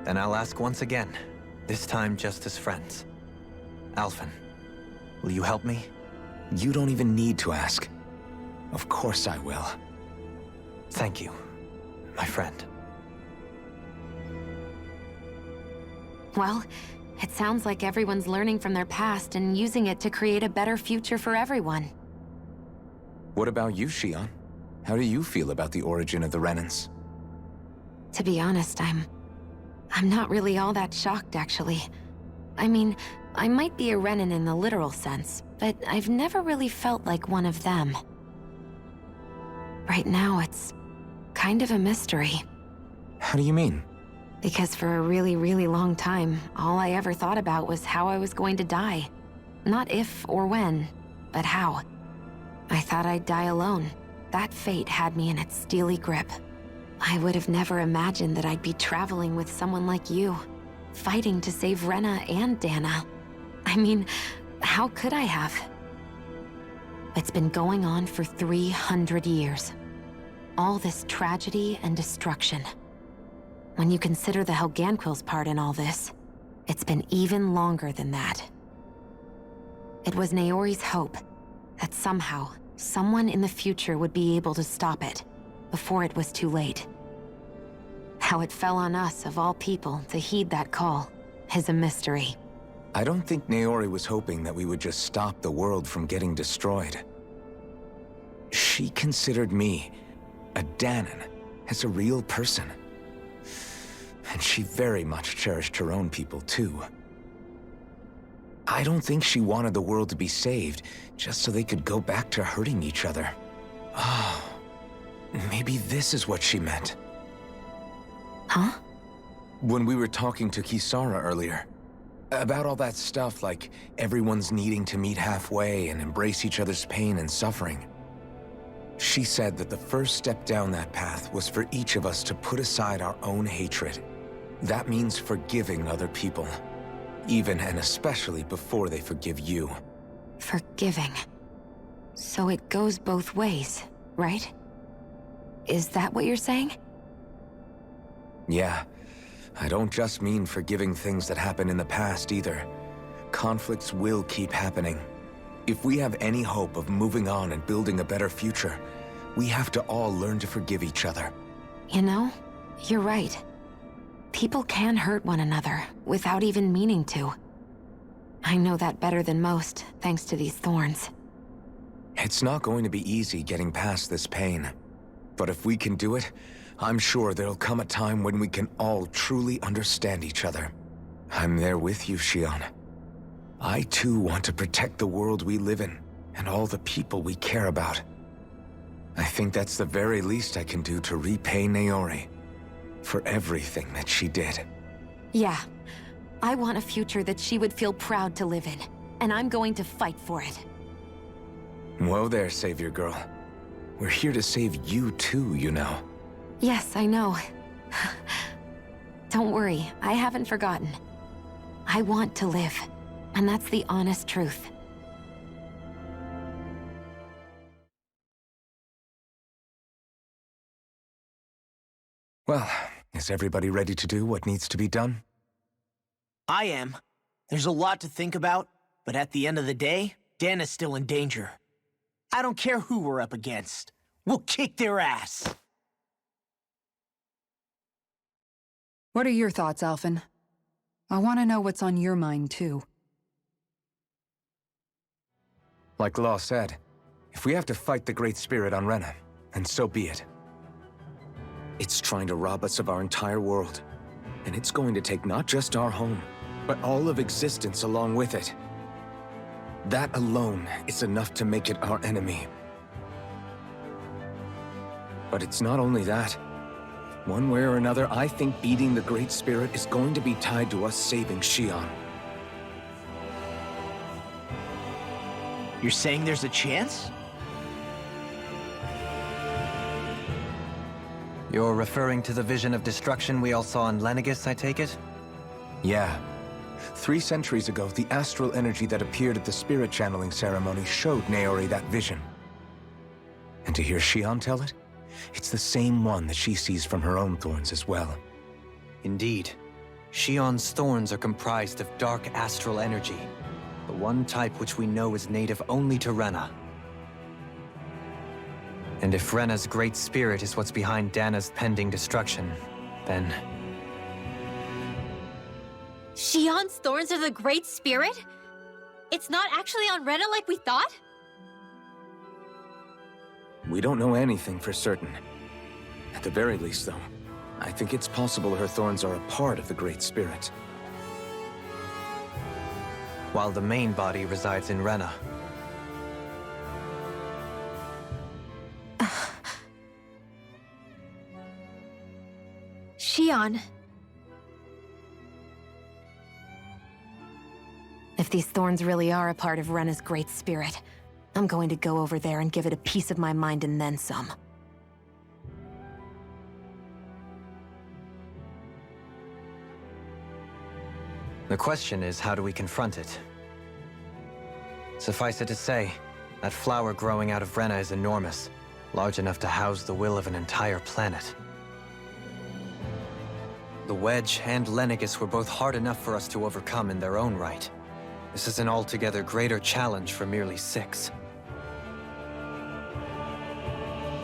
Then I'll ask once again, this time just as friends. Alphen, will you help me? You don't even need to ask. Of course I will. Thank you, my friend. Well, it sounds like everyone's learning from their past and using it to create a better future for everyone. What about you, Shionne? How do you feel about the origin of the Renans? To be honest, I'm not really all that shocked, actually. I mean, I might be a Renan in the literal sense, but I've never really felt like one of them. Right now, it's kind of a mystery. How do you mean? Because for a really, really long time, all I ever thought about was how I was going to die. Not if or when, but how. I thought I'd die alone. That fate had me in its steely grip. I would have never imagined that I'd be traveling with someone like you, fighting to save Rena and Dana. I mean, how could I have? It's been going on for 300 years. All this tragedy and destruction. When you consider the Helganquil's part in all this, it's been even longer than that. It was Naori's hope that somehow, someone in the future would be able to stop it, before it was too late. How it fell on us, of all people, to heed that call, is a mystery. I don't think Naori was hoping that we would just stop the world from getting destroyed. She considered me, a Danan, as a real person. And she very much cherished her own people, too. I don't think she wanted the world to be saved, just so they could go back to hurting each other. Oh, maybe this is what she meant. Huh? When we were talking to Kisara earlier, about all that stuff like everyone's needing to meet halfway and embrace each other's pain and suffering. She said that the first step down that path was for each of us to put aside our own hatred. That means forgiving other people, even and especially before they forgive you. Forgiving. So it goes both ways, right? Is that what you're saying? Yeah. I don't just mean forgiving things that happened in the past either. Conflicts will keep happening. If we have any hope of moving on and building a better future, we have to all learn to forgive each other. You know, you're right. People can hurt one another without even meaning to. I know that better than most, thanks to these thorns. It's not going to be easy getting past this pain. But if we can do it, I'm sure there'll come a time when we can all truly understand each other. I'm there with you, Shionne. I too want to protect the world we live in, and all the people we care about. I think that's the very least I can do to repay Naori for everything that she did. Yeah. I want a future that she would feel proud to live in, and I'm going to fight for it. Whoa there, Savior Girl. We're here to save you too, you know. Yes, I know. Don't worry, I haven't forgotten. I want to live, and that's the honest truth. Well, is everybody ready to do what needs to be done? I am. There's a lot to think about, but at the end of the day, Dana's still in danger. I don't care who we're up against. We'll kick their ass. What are your thoughts, Alphen? I want to know what's on your mind, too. Like Law said, if we have to fight the Great Spirit on Rena, then so be it. It's trying to rob us of our entire world, and it's going to take not just our home, but all of existence along with it. That alone is enough to make it our enemy. But it's not only that. One way or another, I think beating the Great Spirit is going to be tied to us saving Shionne. You're saying there's a chance? You're referring to the vision of destruction we all saw in Lenegis, I take it? Yeah. 3 centuries ago, the astral energy that appeared at the spirit channeling ceremony showed Naori that vision. And to hear Shionne tell it, it's the same one that she sees from her own thorns as well. Indeed. Shionne's thorns are comprised of dark astral energy, the one type which we know is native only to Rena. And if Rena's great spirit is what's behind Dana's pending destruction, then... Shionne's thorns are the Great Spirit? It's not actually on Rena like we thought? We don't know anything for certain. At the very least, though, I think it's possible her thorns are a part of the Great Spirit. While the main body resides in Rena. Shionne. If these thorns really are a part of Rena's great spirit, I'm going to go over there and give it a piece of my mind and then some. The question is, how do we confront it? Suffice it to say, that flower growing out of Rena is enormous, large enough to house the will of an entire planet. The Wedge and Lenegis were both hard enough for us to overcome in their own right. This is an altogether greater challenge for merely 6.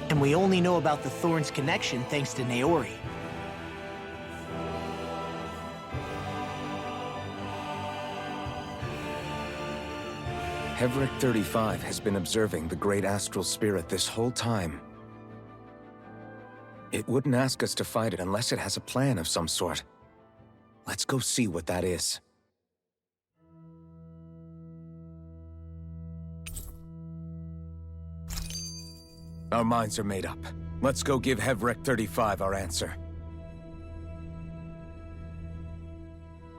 And we only know about the Thorns connection thanks to Naori. Hevric 35 has been observing the Great Astral Spirit this whole time. It wouldn't ask us to fight it unless it has a plan of some sort. Let's go see what that is. Our minds are made up. Let's go give Hevric 35 our answer.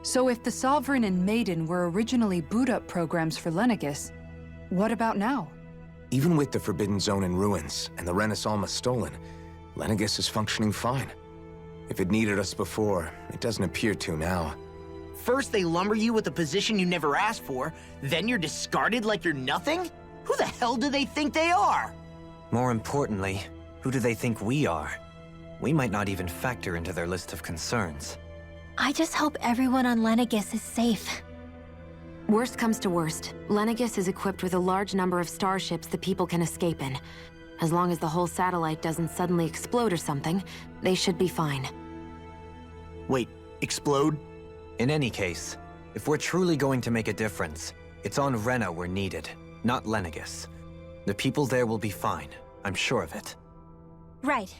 So if the Sovereign and Maiden were originally boot-up programs for Lenegis, what about now? Even with the Forbidden Zone in ruins and the Renaissance stolen, Lenegis is functioning fine. If it needed us before, it doesn't appear to now. First they lumber you with a position you never asked for, then you're discarded like you're nothing? Who the hell do they think they are? More importantly, who do they think we are? We might not even factor into their list of concerns. I just hope everyone on Lenegis is safe. Worst comes to worst, Lenegis is equipped with a large number of starships the people can escape in. As long as the whole satellite doesn't suddenly explode or something, they should be fine. Wait, explode? In any case, if we're truly going to make a difference, it's on Rena we're needed, not Lenegis. The people there will be fine, I'm sure of it. Right.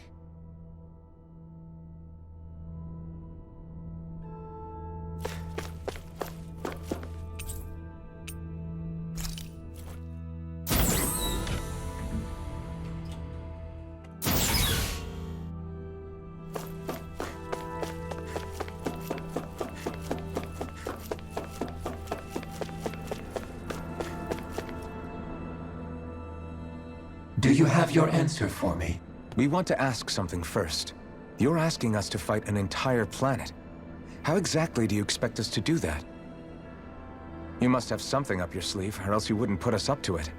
Do you have your answer for me? We want to ask something first. You're asking us to fight an entire planet. How exactly do you expect us to do that? You must have something up your sleeve, or else you wouldn't put us up to it.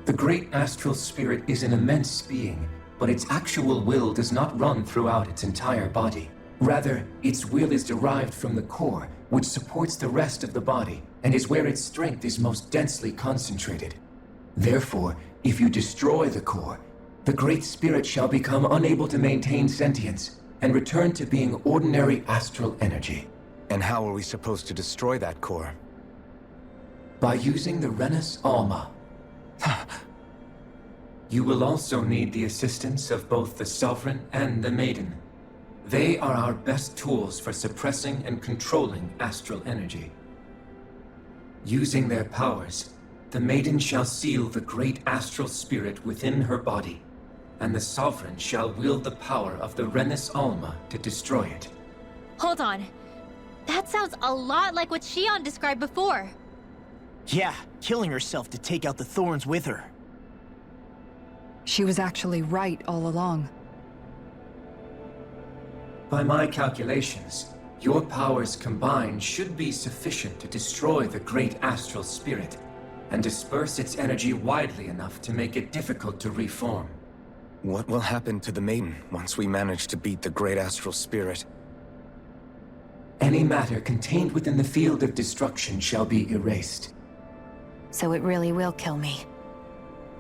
The great astral spirit is an immense being, but its actual will does not run throughout its entire body. Rather, its will is derived from the core, which supports the rest of the body, and is where its strength is most densely concentrated. Therefore, if you destroy the core, the Great Spirit shall become unable to maintain sentience and return to being ordinary astral energy. And how are we supposed to destroy that core? By using the Renis Alma. You will also need the assistance of both the Sovereign and the Maiden. They are our best tools for suppressing and controlling astral energy. Using their powers, the Maiden shall seal the great astral spirit within her body, and the Sovereign shall wield the power of the Renis Alma to destroy it. Hold on. That sounds a lot like what Shionne described before. Yeah, killing herself to take out the thorns with her. She was actually right all along. By my calculations, your powers combined should be sufficient to destroy the great astral spirit and disperse its energy widely enough to make it difficult to reform. What will happen to the Maiden once we manage to beat the great astral spirit? Any matter contained within the field of destruction shall be erased. So it really will kill me.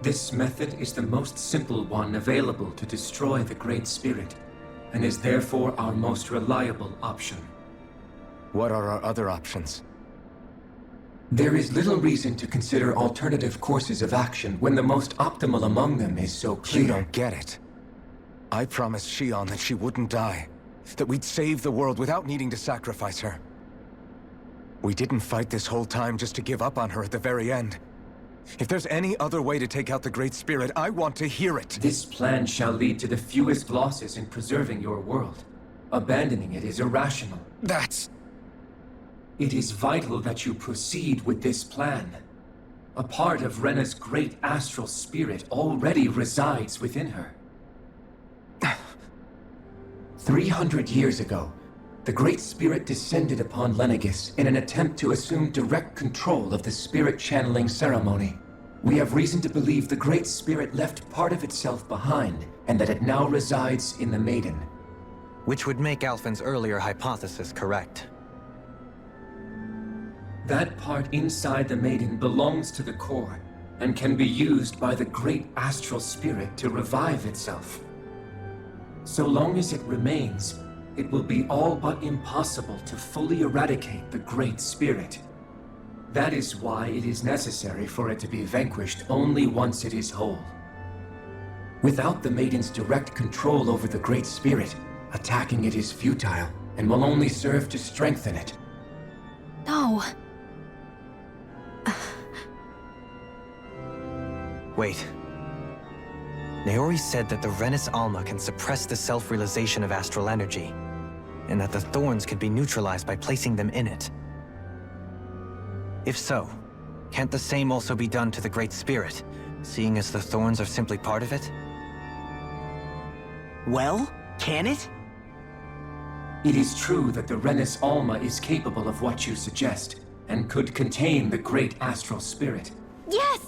This method is the most simple one available to destroy the Great Spirit, and is therefore our most reliable option. What are our other options? There is little reason to consider alternative courses of action when the most optimal among them is so clear. You don't get it. I promised Shionne that she wouldn't die, that we'd save the world without needing to sacrifice her. We didn't fight this whole time just to give up on her at the very end. If there's any other way to take out the Great Spirit, I want to hear it. This plan shall lead to the fewest losses in preserving your world. Abandoning it is irrational. It is vital that you proceed with this plan. A part of Rena's great astral spirit already resides within her. 300 years ago, the Great Spirit descended upon Lenegis in an attempt to assume direct control of the spirit channeling ceremony. We have reason to believe the Great Spirit left part of itself behind, and that it now resides in the Maiden. Which would make Alphen's earlier hypothesis correct. That part inside the Maiden belongs to the core, and can be used by the great astral spirit to revive itself. So long as it remains, it will be all but impossible to fully eradicate the Great Spirit. That is why it is necessary for it to be vanquished only once it is whole. Without the Maiden's direct control over the Great Spirit, attacking it is futile, and will only serve to strengthen it. No. Wait. Naori said that the Renis Alma can suppress the self-realization of astral energy, and that the thorns could be neutralized by placing them in it. If so, can't the same also be done to the Great Spirit, seeing as the thorns are simply part of it? Well, can it? It is true that the Renis Alma is capable of what you suggest, and could contain the great astral spirit. Yes!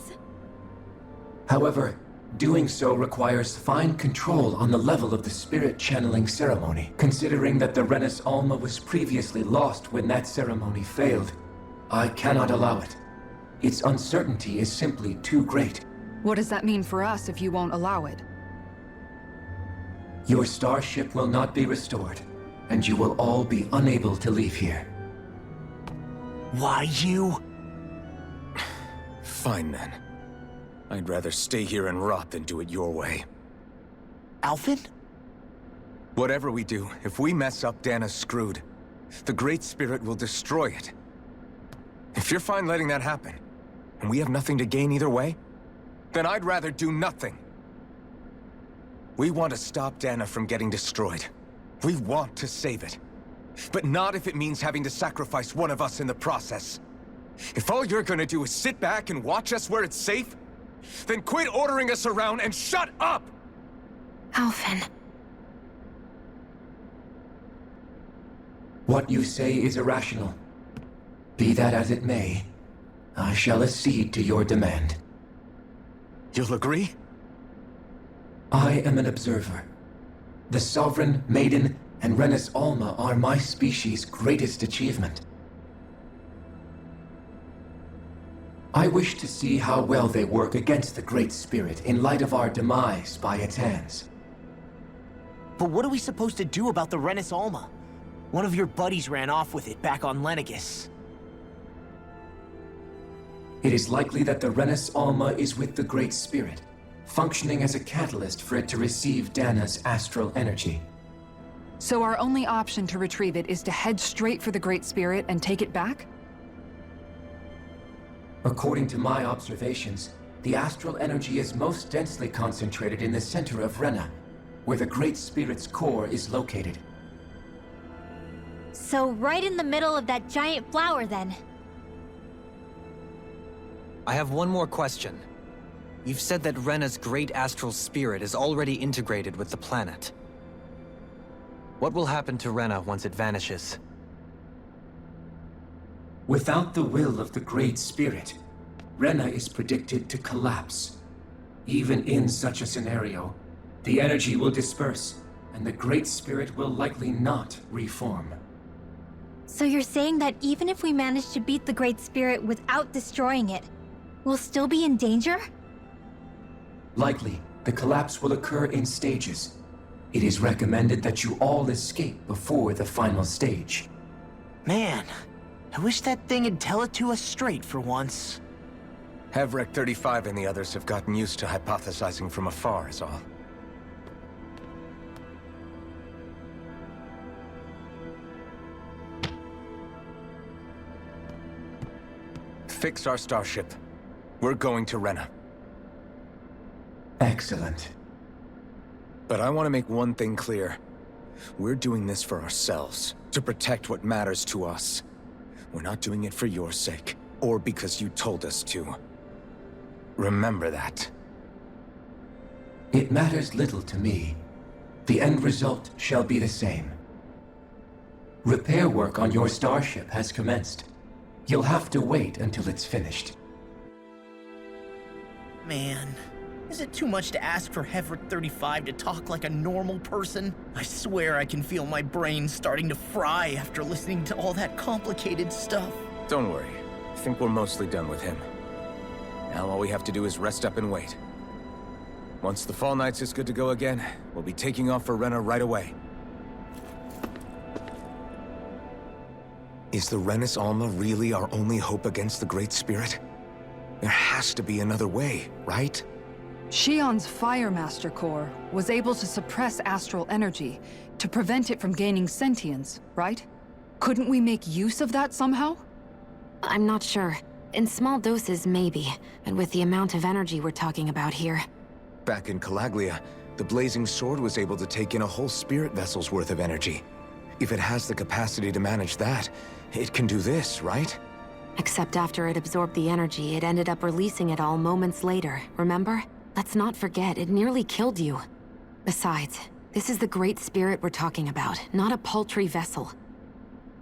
However, Doing so requires fine control on the level of the spirit channeling ceremony. Considering that the Rena's Alma was previously lost when that ceremony failed, I cannot allow it. Its uncertainty is simply too great. What does that mean for us if you won't allow it? Your starship will not be restored, and you will all be unable to leave here. Why you? Fine then. I'd rather stay here and rot than do it your way. Alphen? Whatever we do, if we mess up, Dana's screwed. The Great Spirit will destroy it. If you're fine letting that happen, and we have nothing to gain either way, then I'd rather do nothing. We want to stop Dana from getting destroyed. We want to save it. But not if it means having to sacrifice one of us in the process. If all you're gonna do is sit back and watch us where it's safe, then quit ordering us around and shut up! Alphen. What you say is irrational. Be that as it may, I shall accede to your demand. You'll agree? I am an observer. The Sovereign, Maiden, and Rena's Alma are my species' greatest achievement. I wish to see how well they work against the Great Spirit in light of our demise by its hands. But what are we supposed to do about the Rena's Alma? One of your buddies ran off with it back on Lenegis. It is likely that the Rena's Alma is with the Great Spirit, functioning as a catalyst for it to receive Dana's astral energy. So our only option to retrieve it is to head straight for the Great Spirit and take it back? According to my observations, the astral energy is most densely concentrated in the center of Rena, where the Great Spirit's core is located. So right in the middle of that giant flower, then. I have one more question. You've said that Rena's great astral spirit is already integrated with the planet. What will happen to Rena once it vanishes? Without the will of the Great Spirit, Rena is predicted to collapse. Even in such a scenario, the energy will disperse, and the Great Spirit will likely not reform. So you're saying that even if we manage to beat the Great Spirit without destroying it, we'll still be in danger? Likely, the collapse will occur in stages. It is recommended that you all escape before the final stage. Man, I wish that thing would tell it to us straight for once. Hevrek 35 and the others have gotten used to hypothesizing from afar, is all. Fix our starship. We're going to Rena. Excellent. But I want to make one thing clear. We're doing this for ourselves, to protect what matters to us. We're not doing it for your sake, or because you told us to. Remember that. It matters little to me. The end result shall be the same. Repair work on your starship has commenced. You'll have to wait until it's finished. Man, is it too much to ask for Hevrek 35 to talk like a normal person? I swear I can feel my brain starting to fry after listening to all that complicated stuff. Don't worry. I think we're mostly done with him. Now all we have to do is rest up and wait. Once the Fall Knights is good to go again, we'll be taking off for Rena right away. Is the Rena's Alma really our only hope against the Great Spirit? There has to be another way, right? Shionne's Fire Master Core was able to suppress astral energy to prevent it from gaining sentience, right? Couldn't we make use of that somehow? I'm not sure. In small doses, maybe. And with the amount of energy we're talking about here. Back in Calaglia, the Blazing Sword was able to take in a whole spirit vessel's worth of energy. If it has the capacity to manage that, it can do this, right? Except after it absorbed the energy, it ended up releasing it all moments later, remember? Let's not forget, it nearly killed you. Besides, this is the Great Spirit we're talking about, not a paltry vessel.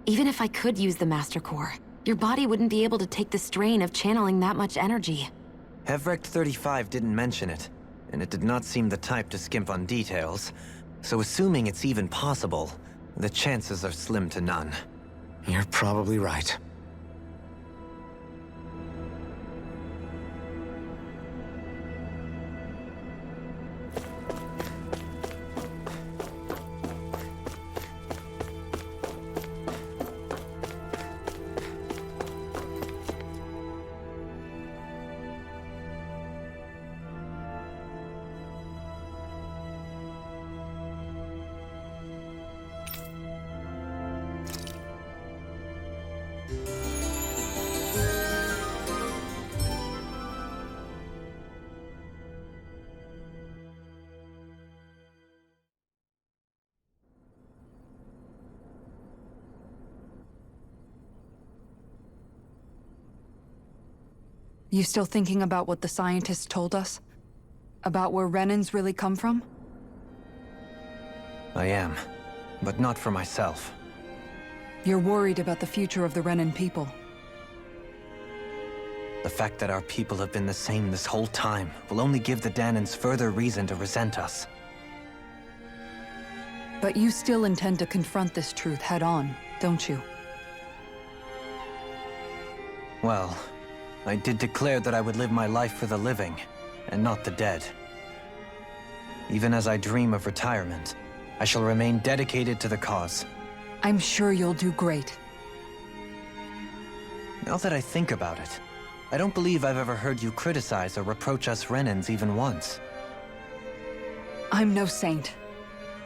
Even if I could use the Master Core, your body wouldn't be able to take the strain of channeling that much energy. Hevrek 35 didn't mention it. and it did not seem the type to skimp on details, so assuming it's even possible, the chances are slim to none. You're probably right. You still thinking about what the scientists told us? About where Renans really come from? I am, but not for myself. You're worried about the future of the Renan people. The fact that our people have been the same this whole time will only give the Daenans further reason to resent us. But you still intend to confront this truth head-on, don't you? Well, I did declare that I would live my life for the living, and not the dead. Even as I dream of retirement, I shall remain dedicated to the cause. I'm sure you'll do great. Now that I think about it, I don't believe I've ever heard you criticize or reproach us Renans even once. I'm no saint.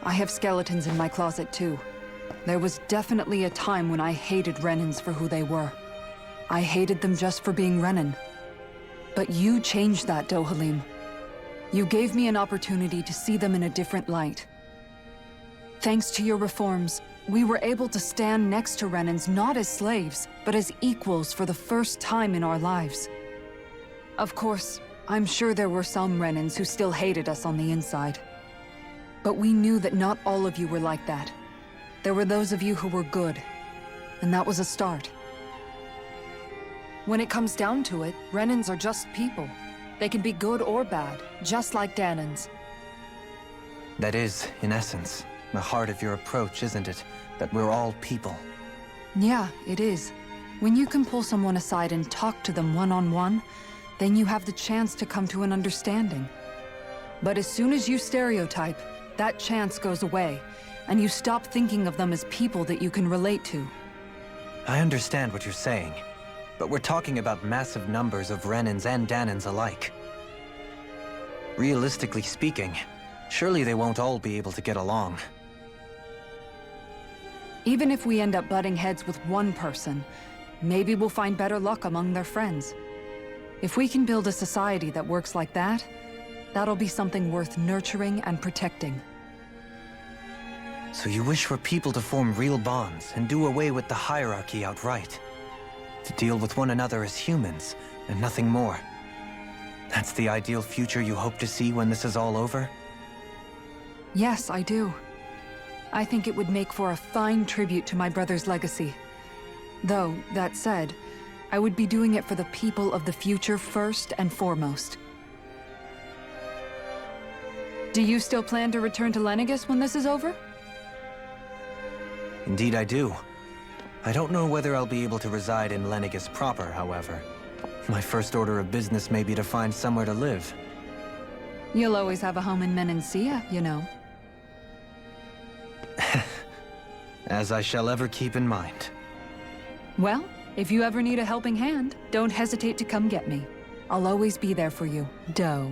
I have skeletons in my closet too. There was definitely a time when I hated Renans for who they were. I hated them just for being Renan. But you changed that, Dohalim. You gave me an opportunity to see them in a different light. Thanks to your reforms, we were able to stand next to Renans not as slaves, but as equals for the first time in our lives. Of course, I'm sure there were some Renans who still hated us on the inside. But we knew that not all of you were like that. There were those of you who were good, and that was a start. When it comes down to it, Renans are just people. They can be good or bad, just like Daenans. That is, in essence, the heart of your approach, isn't it? That we're all people. Yeah, it is. When you can pull someone aside and talk to them one-on-one, then you have the chance to come to an understanding. But as soon as you stereotype, that chance goes away, and you stop thinking of them as people that you can relate to. I understand what you're saying, but we're talking about massive numbers of Renans and Daenans alike. Realistically speaking, surely they won't all be able to get along. Even if we end up butting heads with one person, maybe we'll find better luck among their friends. If we can build a society that works like that, that'll be something worth nurturing and protecting. So you wish for people to form real bonds and do away with the hierarchy outright? To deal with one another as humans, and nothing more? That's the ideal future you hope to see when this is all over? Yes, I do. I think it would make for a fine tribute to my brother's legacy. Though, that said, I would be doing it for the people of the future first and foremost. Do you still plan to return to Lenegis when this is over? Indeed I do. I don't know whether I'll be able to reside in Lenegis proper, however. My first order of business may be to find somewhere to live. You'll always have a home in Menancia, you know. As I shall ever keep in mind. Well, if you ever need a helping hand, don't hesitate to come get me. I'll always be there for you, Doe.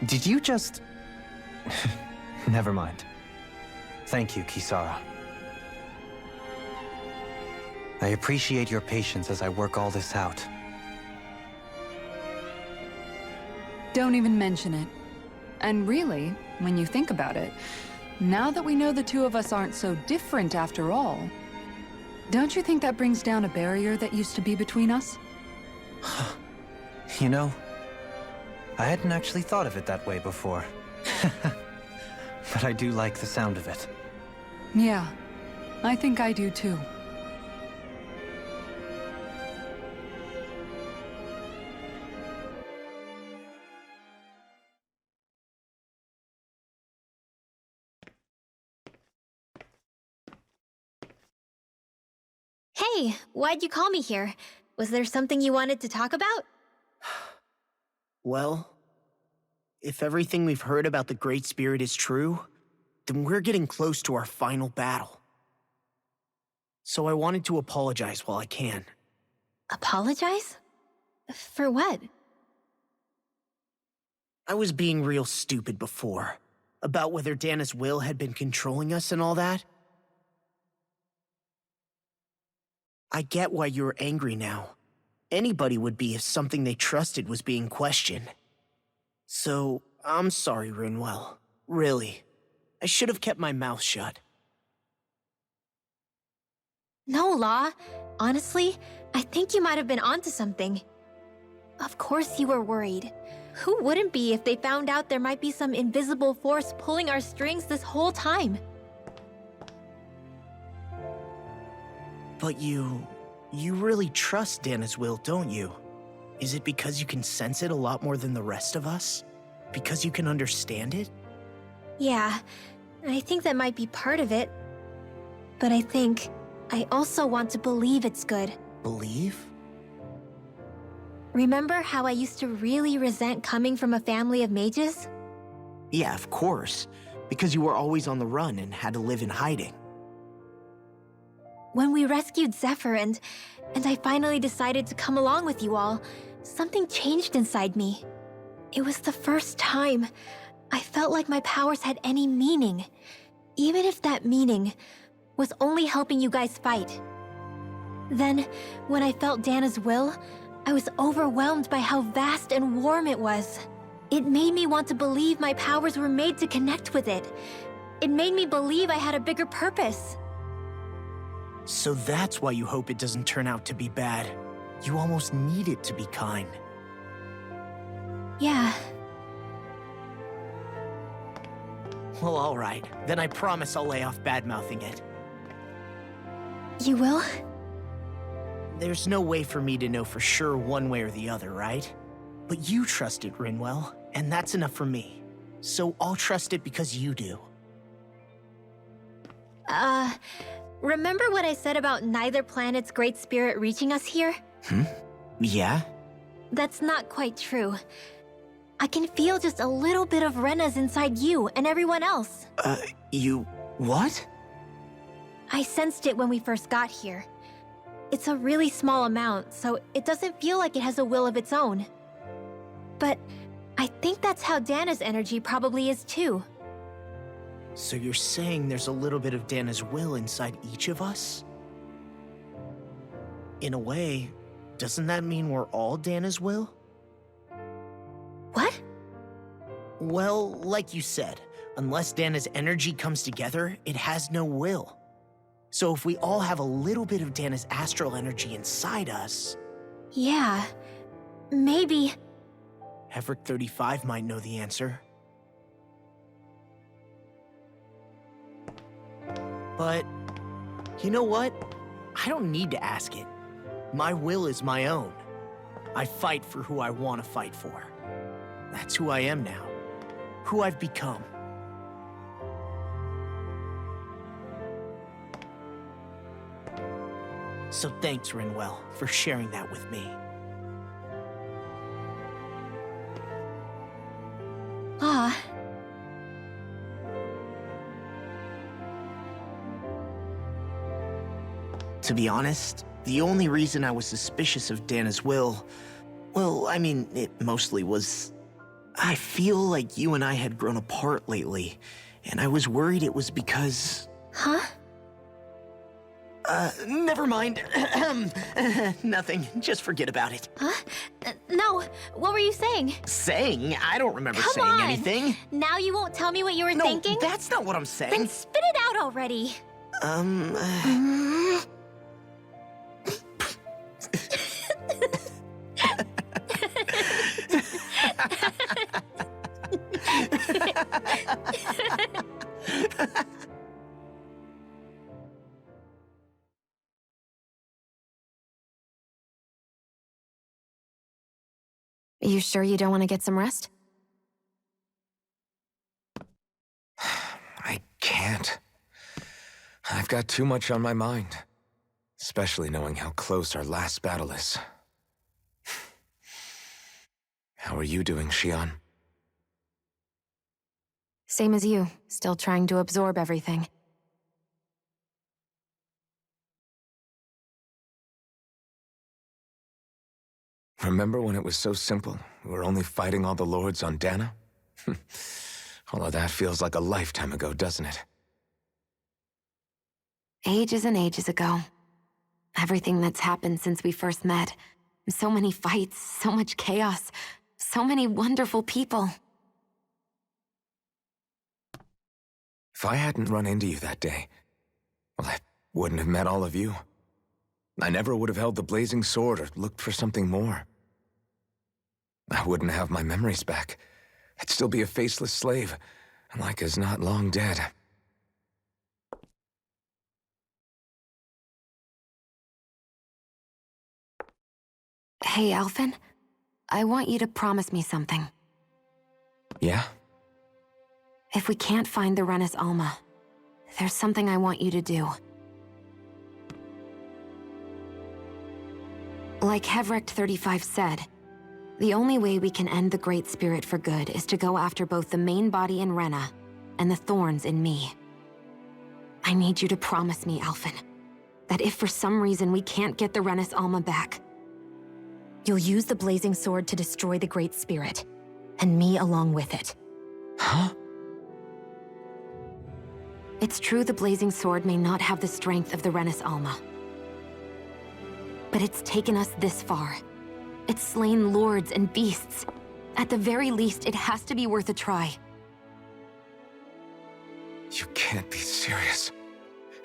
Did you just... Never mind. Thank you, Kisara. I appreciate your patience as I work all this out. Don't even mention it. And really, when you think about it, now that we know the two of us aren't so different after all, don't you think that brings down a barrier that used to be between us? You know, I hadn't actually thought of it that way before. But I do like the sound of it. Yeah, I think I do too. Hey, why'd you call me here? Was there something you wanted to talk about? Well, if everything we've heard about the Great Spirit is true, then we're getting close to our final battle. So I wanted to apologize while I can. Apologize? For what? I was being real stupid before, about whether Dana's will had been controlling us and all that. I get why you're angry now. Anybody would be if something they trusted was being questioned. So, I'm sorry, Rinwell. Really. I should have kept my mouth shut. No, Law. Honestly, I think you might have been onto something. Of course you were worried. Who wouldn't be if they found out there might be some invisible force pulling our strings this whole time? But you really trust Dana's will, don't you? Is it because you can sense it a lot more than the rest of us? Because you can understand it? Yeah, I think that might be part of it. But I think I also want to believe it's good. Believe? Remember how I used to really resent coming from a family of mages? Yeah, of course. Because you were always on the run and had to live in hiding. When we rescued Zephyr and I finally decided to come along with you all, something changed inside me. It was the first time I felt like my powers had any meaning, even if that meaning was only helping you guys fight. Then, when I felt Dana's will, I was overwhelmed by how vast and warm it was. It made me want to believe my powers were made to connect with it. It made me believe I had a bigger purpose. So that's why you hope it doesn't turn out to be bad. You almost need it to be kind. Yeah. Well, alright. Then I promise I'll lay off bad-mouthing it. You will? There's no way for me to know for sure one way or the other, right? But you trust it, Rinwell, and that's enough for me. So I'll trust it because you do. Remember what I said about neither planet's great spirit reaching us here? Yeah? That's not quite true. I can feel just a little bit of Rena's inside you and everyone else. You... what? I sensed it when we first got here. It's a really small amount, so it doesn't feel like it has a will of its own. But I think that's how Dana's energy probably is too. So you're saying there's a little bit of Dana's will inside each of us? In a way, doesn't that mean we're all Dana's will? What? Well, like you said, unless Dana's energy comes together, it has no will. So if we all have a little bit of Dana's astral energy inside us... Yeah, maybe... Everett 35 might know the answer. But, you know what? I don't need to ask it. My will is my own. I fight for who I want to fight for. That's who I am now. Who I've become. So thanks, Rinwell, for sharing that with me. Ah. To be honest, the only reason I was suspicious of Dana's will, well, I mean, it mostly was... I feel like you and I had grown apart lately, and I was worried it was because... Huh? Never mind. Nothing. Just forget about it. Huh? No, what were you saying? Saying? I don't remember Come saying on. anything. Now you won't tell me what you were No, thinking? that's not what I'm saying. Then spit it out already. You sure you don't want to get some rest? I can't. I've got too much on my mind. Especially knowing how close our last battle is. How are you doing, Shionne? Same as you, still trying to absorb everything. Remember when it was so simple? We were only fighting all the lords on Dana? All of that feels like a lifetime ago, doesn't it? Ages and ages ago. Everything that's happened since we first met. So many fights, so much chaos, so many wonderful people. If I hadn't run into you that day, well, I wouldn't have met all of you. I never would have held the blazing sword or looked for something more. I wouldn't have my memories back. I'd still be a faceless slave, like as not long dead. Hey, Alphen. I want you to promise me something. Yeah? If we can't find the Renis Alma, there's something I want you to do. Like Hevrecht 35 said, the only way we can end the Great Spirit for good is to go after both the main body in Rena and the thorns in me. I need you to promise me, Alphen, that if for some reason we can't get the Renis Alma back, you'll use the blazing sword to destroy the Great Spirit, and me along with it. Huh? It's true the blazing sword may not have the strength of the Renis Alma. But it's taken us this far. It's slain lords and beasts. At the very least, it has to be worth a try. You can't be serious.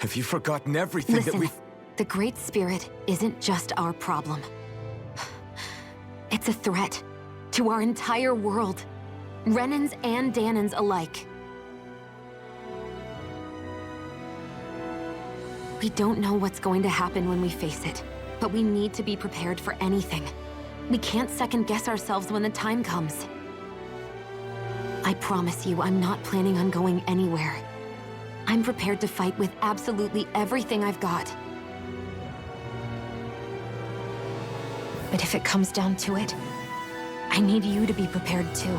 Have you forgotten everything Listen, that we've... the Great Spirit isn't just our problem. It's a threat to our entire world. Renans and Danans alike. We don't know what's going to happen when we face it, but we need to be prepared for anything. We can't second-guess ourselves when the time comes. I promise you, I'm not planning on going anywhere. I'm prepared to fight with absolutely everything I've got. But if it comes down to it, I need you to be prepared too.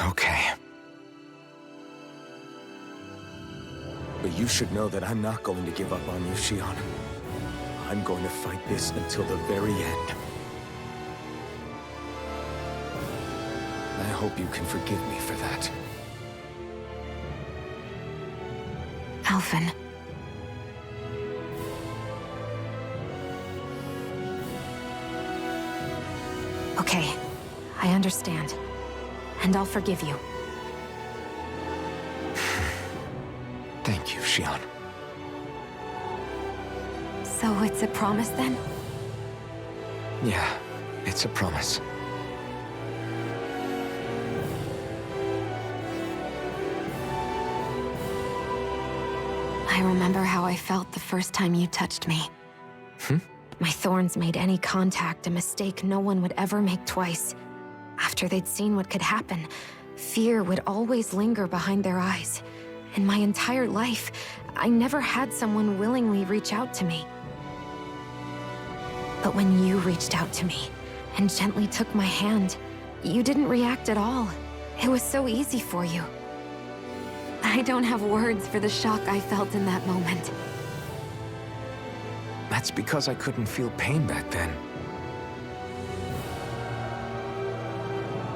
Okay. But you should know that I'm not going to give up on you, Shionne. I'm going to fight this until the very end. I hope you can forgive me for that. Alphen. Okay, I understand. And I'll forgive you. Thank you, Shionne. So it's a promise then? Yeah, it's a promise. I remember how I felt the first time you touched me. Hmm? My thorns made any contact a mistake no one would ever make twice. After they'd seen what could happen, fear would always linger behind their eyes. In my entire life, I never had someone willingly reach out to me. But when you reached out to me and gently took my hand, you didn't react at all. It was so easy for you. I don't have words for the shock I felt in that moment. That's because I couldn't feel pain back then.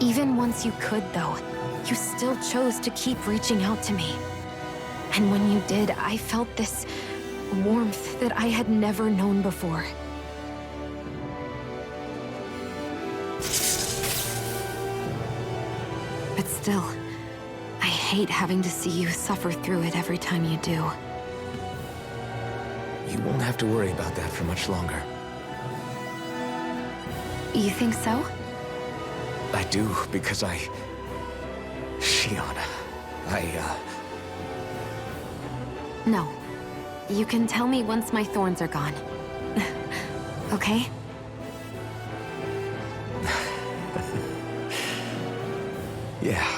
Even once you could, though, you still chose to keep reaching out to me. And when you did, I felt this warmth that I had never known before. But still, I hate having to see you suffer through it every time you do. You won't have to worry about that for much longer. You think so? I do, because Shionne, No. You can tell me once my thorns are gone. Okay? Yeah,